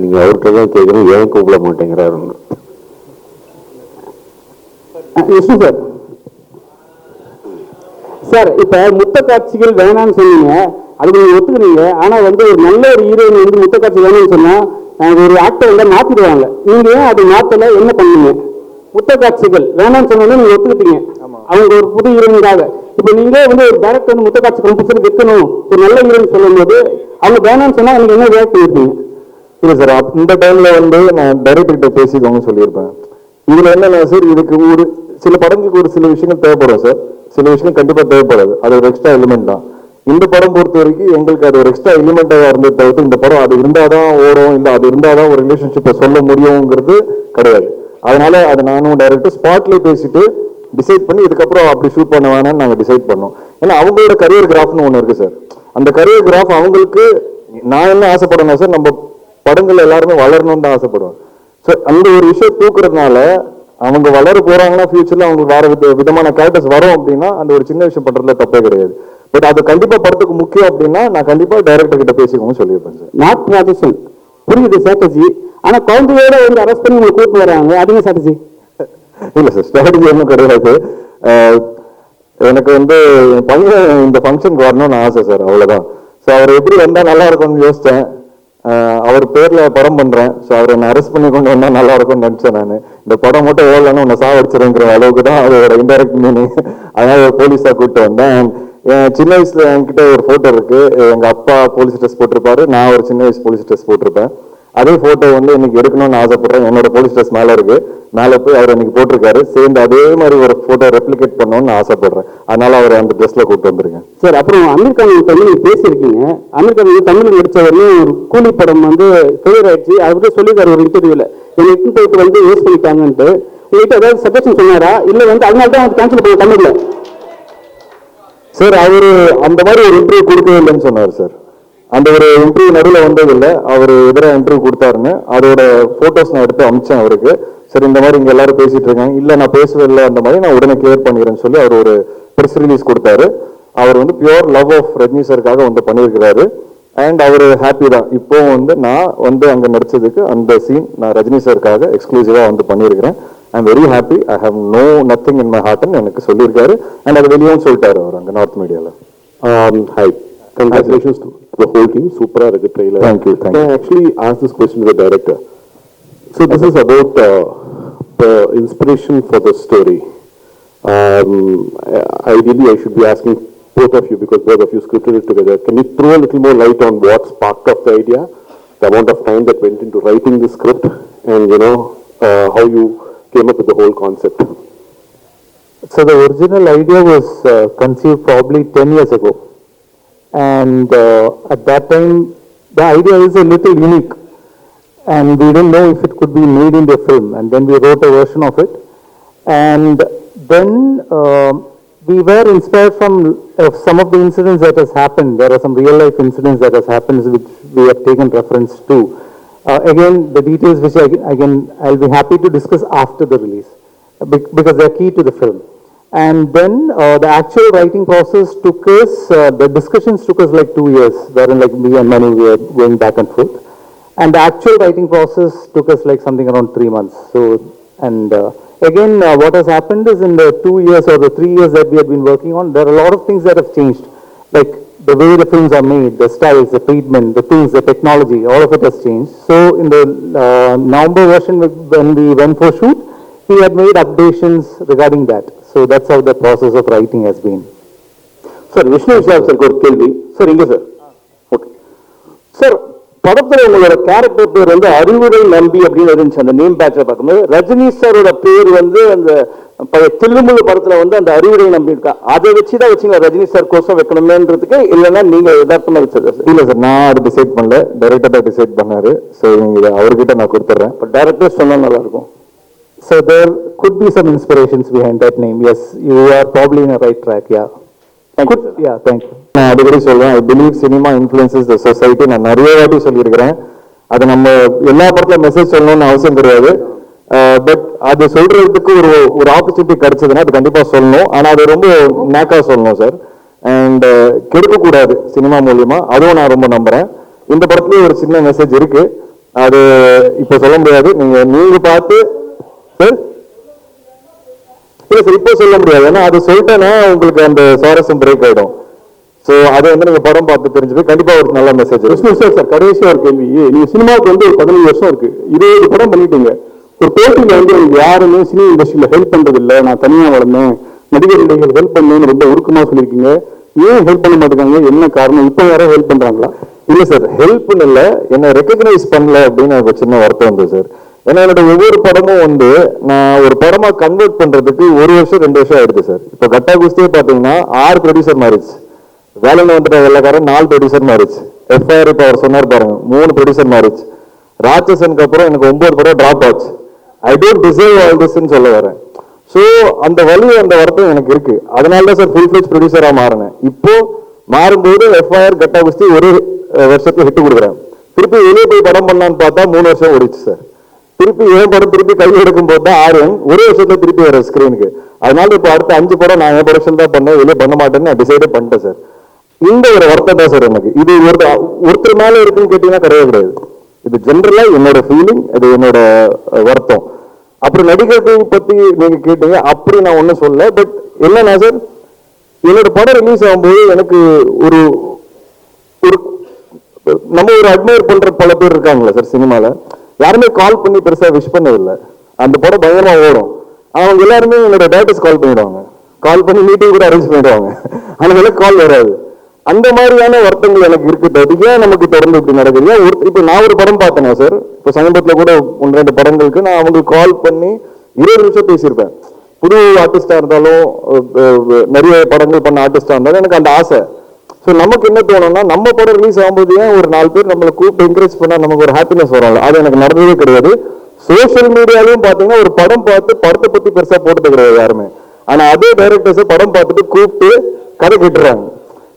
நீங்க அவர்கிட்ட தான் கேட்கணும், ஏன் கூப்பிட மாட்டேங்கிறாருன்னு. சார் சார் இப்ப முத்த காட்சிகள் வேணாம்னு சொன்னீங்க, அதுக்கு நீங்க ஒத்துக்கிறீங்க. ஆனா வந்து ஒரு நல்ல ஒரு ஹீரோயின் வந்து முத்த காட்சி வேணும்னு சொன்னா ஒரு ஆக்டர் வந்து மாத்திடுவாங்க. நீங்க ஏன் அது மாத்தல, என்ன பண்ணீங்க? முத்த காட்சிகள் வேணாம்னு சொன்னா நீங்க ஒத்துக்கிட்டீங்க அவங்க ஒரு புது ஹீரோயினுக்காக. இப்ப நீங்க வந்து ஒரு டைரக்டர் வந்து முத்த காட்சி கம்பல்சரி வைக்கணும் ஒரு நல்ல ஹீரோயின் சொல்லும் போது அவங்க வேணாம்னு சொன்னா நீங்க என்ன ரியாக்ட் பண்ணிருப்பீங்க? இல்லை சார், இந்த டைம்ல வந்து நான் டைரக்டர்கிட்ட பேசிக்கோங்கன்னு சொல்லியிருப்பேன். இதுல என்னன்னா சார், இதுக்கு ஒரு சில படங்களுக்கு ஒரு சில விஷயங்கள் தேவைப்படும் சார், சில விஷயங்கள் கண்டிப்பா தேவைப்படாது. அது ஒரு எக்ஸ்ட்ரா எலிமெண்ட் தான். இந்த படம் பொறுத்த வரைக்கும் எங்களுக்கு அது ஒரு எக்ஸ்ட்ரா எலிமெண்டாக இருந்தது தவிர்த்து இந்த படம் அது இருந்தாதான் ஓடும், இல்லை அது இருந்தாதான் ஒரு ரிலேஷன்ஷிப்பை சொல்ல முடியுங்கிறது கிடையாது. அதனால அதை நானும் டைரக்டர் ஸ்பாட்ல பேசிட்டு டிசைட் பண்ணி இதுக்கப்புறம் அப்படி ஷூட் பண்ண வேணாம்னு நாங்கள் டிசைட் பண்ணோம். ஏன்னா அவங்களோட கரியர் கிராஃப்னு ஒன்று இருக்கு சார். அந்த கரியர் கிராஃப் அவங்களுக்கு நான் என்ன ஆசைப்படுறேன்னா சார், நம்ம படங்கள் எல்லாருமே வளரணும்னு தான் ஆசைப்படுவேன். ஸோ அந்த ஒரு விஷயம் தூக்குறதுனால அவங்க வளர போறாங்கன்னா ஃபியூச்சர்ல அவங்களுக்கு வேற விதமான கேரக்டர்ஸ் வரும் அப்படின்னா அந்த ஒரு சின்ன விஷயம் பண்றதுல தப்பே கிடையாது. பட் அது கண்டிப்பா படத்துக்கு முக்கியம் அப்படின்னா நான் கண்டிப்பா டைரக்டர் கிட்ட பேசிக்கோங்க சொல்லியிருப்பேன் சார். நாட் ட்ராடிஷன் புரியுது ஸ்ட்ராட்டஜி. ஆனா குழந்தையோட வந்து அரெஸ்ட் பண்ணி உங்களை கூட்டு வராங்க, அதுங்க ஸ்ட்ராட்டஜி இல்ல சார், ஸ்ட்ராட்டஜி ஒன்றும் கிடையாது. எனக்கு வந்து என் பையன் இந்த ஃபங்க்ஷனுக்கு வரணும்னு ஆசை சார், அவ்வளவுதான். ஸோ அவர் எப்படி வந்தா நல்லா இருக்கும்னு யோசிச்சேன். அவர் பேர்ல படம் பண்றேன். ஸோ அவர் என்ன அரெஸ்ட் பண்ணி கொண்டு வந்தா நல்லா இருக்கும்னு நினைச்சேன். நான் இந்த படம் மட்டும் ஓடலன்னு உன்னை சாவடிச்சிருங்கிற அளவுக்கு தான் அதோட இன்டைரக்ட் மீனிங். அதனால ஒரு போலீஸா கூப்பிட்டு வந்தேன். என் சின்ன வயசுல என்கிட்ட ஒரு போட்டோ இருக்கு. எங்க அப்பா போலீஸ் ட்ரெஸ் போட்டிருப்பாரு, நான் ஒரு சின்ன வயசு போலீஸ் ட்ரெஸ் போட்டிருப்பேன். அதே போட்டோ வந்து இன்னைக்கு எடுக்கணும்னு ஆசைப்படுறேன். என்னோட போலீஸ் ட்ரெஸ் மேல இருக்கு, மேல போய் அவர் இன்னைக்கு போட்டிருக்காரு. சேர்ந்து அதே மாதிரி ஒரு போட்டோ ரெப்ளிகேட் பண்ணணும்னு ஆசைப்படுறேன். அதனால அவர் அந்த ட்ரெஸ்ல கூப்பிட்டு வந்திருக்கேன் சார். அப்புறம் அமீர் கான் தமிழ் பேசியிருக்கீங்க. அமீர் கான் வந்து தமிழ் நடிச்சவரையும் ஒரு கூலி படம் வந்து ஃபெயிலியர் ஆயிடுச்சு. அதை பற்றி சொல்லியிருக்காரு ஒரு இன்டர்வியூல. என்னை இன்டர்வியூக்கு வந்து யூஸ் பண்ணிட்டாங்கன்ட்டு உங்ககிட்ட ஏதாவது சஜஷன் சொன்னாரா, இல்ல வந்து அதனால தான் வந்து கேன்சல் பண்ண தமிழ்ல? சார் அவரு அந்த மாதிரி ஒரு இன்டர்வியூ கொடுக்கவே இல்லைன்னு சொன்னார் சார். அந்த ஒரு இன்டர்வியூ நடுவில் வந்ததில்லை. அவர் எதிராக இன்டர்வியூ கொடுத்தாருன்னு அதோட போட்டோஸ் நான் எடுத்து அமிச்சேன் அவருக்கு. சரி இந்த மாதிரி இங்க எல்லாரும் பேசிட்டு இருக்காங்க, இல்ல நான் பேசவே இல்லை, அந்த மாதிரி நான் உடனே கிளியர் பண்ணிக்கிறேன்னு சொல்லி அவர் ஒரு ப்ரெஸ் ரிலீஸ் கொடுத்தாரு. அவர் வந்து பியூர் லவ் ஆஃப் ரஜினி சாருக்காக வந்து பண்ணியிருக்கிறாரு. அண்ட் அவர் ஹாப்பி தான். இப்போ வந்து நான் வந்து அங்கே நடிச்சதுக்கு அந்த சீன் நான் ரஜினி சாருக்காக எக்ஸ்க்ளூசிவாக வந்து பண்ணியிருக்கிறேன். I am very happy. I have nothing in my ஹார்ட்னு எனக்கு சொல்லியிருக்காரு. அண்ட் அது வெளியும் சொல்லிட்டாரு அவர் அங்கே நார்த் மீடியாவில். Hi. Congratulations to the whole team. Super இருக்கு trailer. Thank you. Can I actually ask this question to the director? So this is about the inspiration for the story. Ideally, I should be asking both of you because both of you scripted it together. Can you throw a little more light on what sparked off the idea, the amount of time that went into writing the script, and how you came up with the whole concept? So the original idea was conceived probably 10 years ago. And at that time, the idea is a little unique. And we didn't know if it could be made into a film. And then we wrote a version of it. And then we were inspired from some of the incidents that has happened. There are some real life incidents that has happened which we have taken reference to. Again, the details which I'll be happy to discuss after the release because they are key to the film. And then the actual writing process took us, the discussions took us like 2 years, wherein like me and Manu were going back and forth. And the actual writing process took us like something around 3 months. So, and again, what has happened is in the 2 years or the 3 years that we have been working on, there are a lot of things that have changed. Like the way the films are made, the styles, the treatment, the things, the technology, all of it has changed. So in the November version when we went for shoot, we had made updations regarding that. So that's how the process of writing has been. Sir Vishnu Vishal sir ஒரு கேள்வி sir. இங்க sir okay sir, படத்துல உங்களோட character பேர் வந்து அறிவுரை நம்பி அப்படின்னு இருந்துச்சு. அந்த நேம் பேட்ச்ல பார்க்கும்போது ரஜினி சாரோட பேர் வந்து அந்த தில்லுமுள்ளு படத்துல வந்து அந்த அறிவுரை நம்பி இருக்கா, அதை வச்சுதான் வச்சுங்களா ரஜினி சார் கோசம் வைக்கணுமேன்றதுக்கு, இல்லைன்னா நீங்க யதார்த்தமா வச்சது? இல்ல சார், நான் அது டிசைட் பண்ணல, டைரக்டர் தான் டிசைட் பண்ணாரு. ஸோ இதை அவர்கிட்ட நான் கொடுத்துட்றேன். இப்போ டைரக்டர் சொன்னா நல்லா இருக்கும். So there could be some inspirations behind that name. Yes, you are probably in a right track. Yeah. Thank you. Yeah, thank you. நான் அடிக்கடி சொல்றேன், I believe cinema influences the society. நான் நிறைய வாட்டி சொல்லியிருக்கிறேன். அது நம்ம எல்லா படத்துல மெசேஜ் சொல்லணும்னு அவசியம் கிடையாது. பட் அது சொல்றதுக்கு ஒரு ஆப்பர்ச்சுனிட்டி கிடைச்சதுன்னா அது கண்டிப்பா சொல்லணும். ஆனா அது ரொம்ப நேக்கா சொல்லணும் சார். அண்ட் கெடுக்கக்கூடாது சினிமா மூலியமா, அதுவும் நான் ரொம்ப நம்புறேன். இந்த படத்துலயும் ஒரு சின்ன மெசேஜ் இருக்கு, அது இப்ப சொல்ல முடியாது. நீங்க பார்த்து சார் இல்ல சார் இப்போ சொல்ல முடியாது, ஏன்னா அது சொல்லிட்டேன்னா உங்களுக்கு அந்த சுவாரஸ்யம் பிரேக் ஆயிடும். ஸோ அதை வந்து நீங்க படம் பார்த்து தெரிஞ்சுட்டு கண்டிப்பா ஒரு நல்ல மெசேஜ். சார் கடைசியா ஒரு கேள்வி, நீங்க சினிமாவுக்கு வந்து ஒரு 15 வருஷம் இருக்கு, 20 படம் பண்ணிட்டீங்க. ஒரு போட்டியில வந்து யாருமே சினிமா இண்டஸ்ட்ரியில ஹெல்ப் பண்றது இல்லை, நான் தனியா வளர்ந்தேன், நடிகர்கள் ஹெல்ப் பண்ணணும்னு ரொம்ப உருக்கமா சொல்லியிருக்கீங்க. ஏன் ஹெல்ப் பண்ண மாட்டேங்காங்க, என்ன காரணம்? இப்போ யாரும் ஹெல்ப் பண்றாங்களா? இல்ல சார், ஹெல்ப்னு இல்லை, என்ன ரெக்கக்னைஸ் பண்ணல அப்படின்னு எனக்கு சின்ன வருத்தம் வந்து சார். ஏன்னா என்னோட ஒவ்வொரு படமும் வந்து நான் ஒரு படமா கன்வெர்ட் பண்றதுக்கு 1 வருஷம் 2 வருஷம் ஆயிடுது சார். இப்போ கட்டா குஸ்தியே பாத்தீங்கன்னா 6 ப்ரொடியூசர் மாறிச்சு. வேலையில வந்துட்ட வெள்ளக்காரன் 4 ப்ரொடியூசர் மாறிச்சு. எஃப்ஐஆர் இப்போ அவர் சொன்னார் பாருங்க, 3 ப்ரொடியூசர் மாறிச்சு. ராட்சசனுக்கு அப்புறம் எனக்கு 9 படம் டிராப் ஆச்சு. ஐ டோன்ட் டிசர்வ் ஆல் திஸ்ன்னு சொல்ல வரேன். ஸோ அந்த வலி அந்த வருத்தம் எனக்கு இருக்கு. அதனால தான் சார் ஃபுல் ஃபிளெஜ் ப்ரொடியூசரா மாறினேன். இப்போ மாறும்போது எஃப்ஐஆர் கட்டா குஸ்தி 1 வருஷத்துக்கு ஹிட் கொடுக்குறேன். திருப்பி வெளியே போய் படம் பண்ணலான்னு பார்த்தா 3 வருஷம் ஓடிச்சு சார். திருப்பி ஏன் படம் திருப்பி கை எடுக்கும் போது தான் ஆர்வம் 1 வருஷத்துல திருப்பி வர ஸ்கிரீனுக்கு. அதனால இப்போ அடுத்த 5 படம் நான் என் ப்ரொடக்ஷன் தான் பண்ணேன், வெளியே பண்ண மாட்டேன்னு நான் டிசைடே பண்ணிட்டேன் சார். இந்த ஒரு வருத்தம் தான் சார் எனக்கு. இது ஒருத்தர் மேல இருக்குன்னு கேட்டீங்கன்னா கிடையவே கிடையாது. இது ஜென்ரலா என்னோட ஃபீலிங், அது என்னோட வருத்தம். அப்புறம் நடிகர்கள் பத்தி நீங்க கேட்டீங்க, அப்படி நான் ஒன்றும் சொல்லல. பட் என்னன்னா சார், என்னோட படம் ரிலீஸ் ஆகும்போது எனக்கு ஒரு நம்ம ஒரு அட்மையர் பண்ற பல பேர் இருக்காங்களா சார் சினிமால, யாருமே கால் பண்ணி பெருசா விஷ் பண்ணதில்லை. அந்த படம் பயங்கரமா ஓடும். அவங்க எல்லாருமே என்னோட டேரக்டர்ஸ் கால் பண்ணிடுவாங்க, கால் பண்ணி மீட்டிங் கூட அரேஞ்ச் பண்ணிடுவாங்க. ஆனால் எனக்கு கால் வராது. அந்த மாதிரியான வருத்தங்கள் எனக்கு இருக்கு. ஏன் நமக்கு தொடர்ந்து இப்படி நடக்குது? இப்போ நான் ஒரு படம் பார்த்தேனா சார், இப்போ சமீபத்தில் கூட 1-2 படங்களுக்கு நான் அவங்களுக்கு கால் பண்ணி 20 நிமிஷம் பேசியிருப்பேன். புது ஆர்டிஸ்டா இருந்தாலும் நிறைய படங்கள் பண்ண ஆர்டிஸ்டா இருந்தாலும் எனக்கு அந்த ஆசை. ஸோ நமக்கு என்ன தோணும்னா, நம்ம படம் ரிலீஸ் ஆகும்போது ஏன் ஒரு 4 பேர் நம்மளை கூப்பிட்டு என்கரேஜ் பண்ணா நமக்கு ஒரு ஹாப்பினஸ் வரும்ல. அது எனக்கு நடந்ததே கிடையாது. சோஷியல் மீடியாலையும் பார்த்தீங்கன்னா ஒரு படம் பார்த்து படத்தை பத்தி பெருசா போட்டது கிடையாது யாருமே. ஆனா அதே டைரக்டர்ஸை படம் பார்த்துட்டு கூப்பிட்டு கதை கேட்டுறாங்க.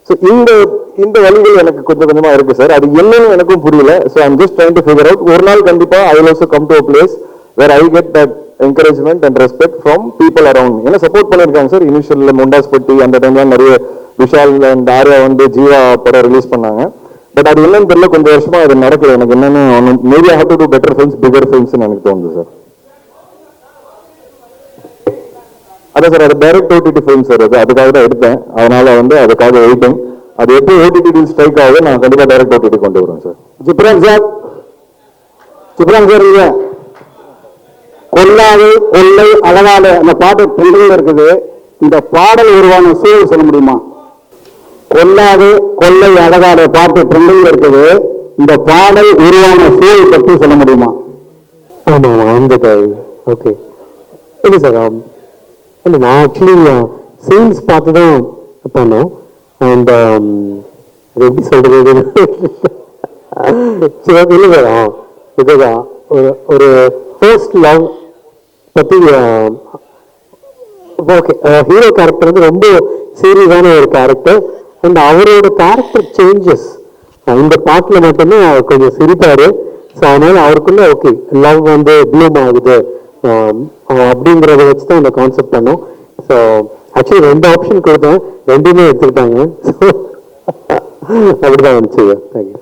ஸோ இந்த வழிகள் எனக்கு கொஞ்சம் கொஞ்சமா இருக்கு சார். அது என்னன்னு எனக்கும் புரியல. So I'm just trying to figure out. ஒரு நாள் கண்டிப்பா I will also come to a place where I get that encouragement and respect from people around. ஏன்னா சப்போர்ட் பண்ணியிருக்காங்க சார். இனிஷியல்ல முண்டாஸ்பட்டி அந்த டைம்லாம் நிறைய விஷால் அண்ட் ஆர்யா வந்து ஜீவா படம் ரிலீஸ் பண்ணாங்க. பட் அது என்னன்னு தெரியல, கொஞ்சம் வருஷமா அது நடக்கல. எனக்கு என்னன்னு maybe I have to do better films, bigger ஃபிலிம்ஸ்னு எனக்கு தோணுது சார். அதான் சார், அது டைரக்ட் ஓடிடி ஃபிலிம் சார். அது அதுக்காக தான் எடுத்தேன், அதனால வந்து அதுக்காக வெயிட்டிங். அது எப்படி ஓடிடி ஸ்ட்ரைக் ஆகுது, நான் கண்டிப்பா டைரக்ட் ஓடிடி கொண்டு வருவேன் சார். ஜிப்ரான் சார் நீங்க கொல்லாது கொள்ளை அழகால அந்த பாட்டு ட்ரெண்டிங்ல இருக்குது. இந்த பாடல் உருவான சூழல் சொல்ல முடியுமா? கொல்லாது கொள்ளை அழகால பாட்டு ட்ரெண்டிங்ல இருக்குது. இந்த பாடல் உருவான சூழல் பற்றி சொல்ல முடியுமா? ஆமா அந்த ஓகே. இல்லை சார், இல்லை நான் ஆக்சுவலி சீன்ஸ் பார்த்து தான் பண்ணோம். அண்ட் அது எப்படி சொல்றது, இல்லை சார், இதுதான் ஒரு ஃபர்ஸ்ட் லவ் பற்றி. ஓகே, ஹீரோ கேரக்டர் வந்து ரொம்ப சீரியஸான ஒரு கேரக்டர். அண்ட் அவரோட கேரக்டர் சேஞ்சஸ் இந்த பாட்டில் மட்டுமே அவர் கொஞ்சம் சிரிப்பாரு. ஸோ அதனால அவருக்குள்ள ஓகே லவ் வந்து ப்ளூம் ஆகுது அப்படிங்கிறத வச்சு தான் இந்த கான்செப்ட் பண்ணோம். ஸோ ஆக்சுவலி 2 ஆப்ஷன் கொடுத்தேன், 2மே எடுத்துக்கிட்டாங்க. அப்படிதான் வந்துச்சு. தேங்க்யூ.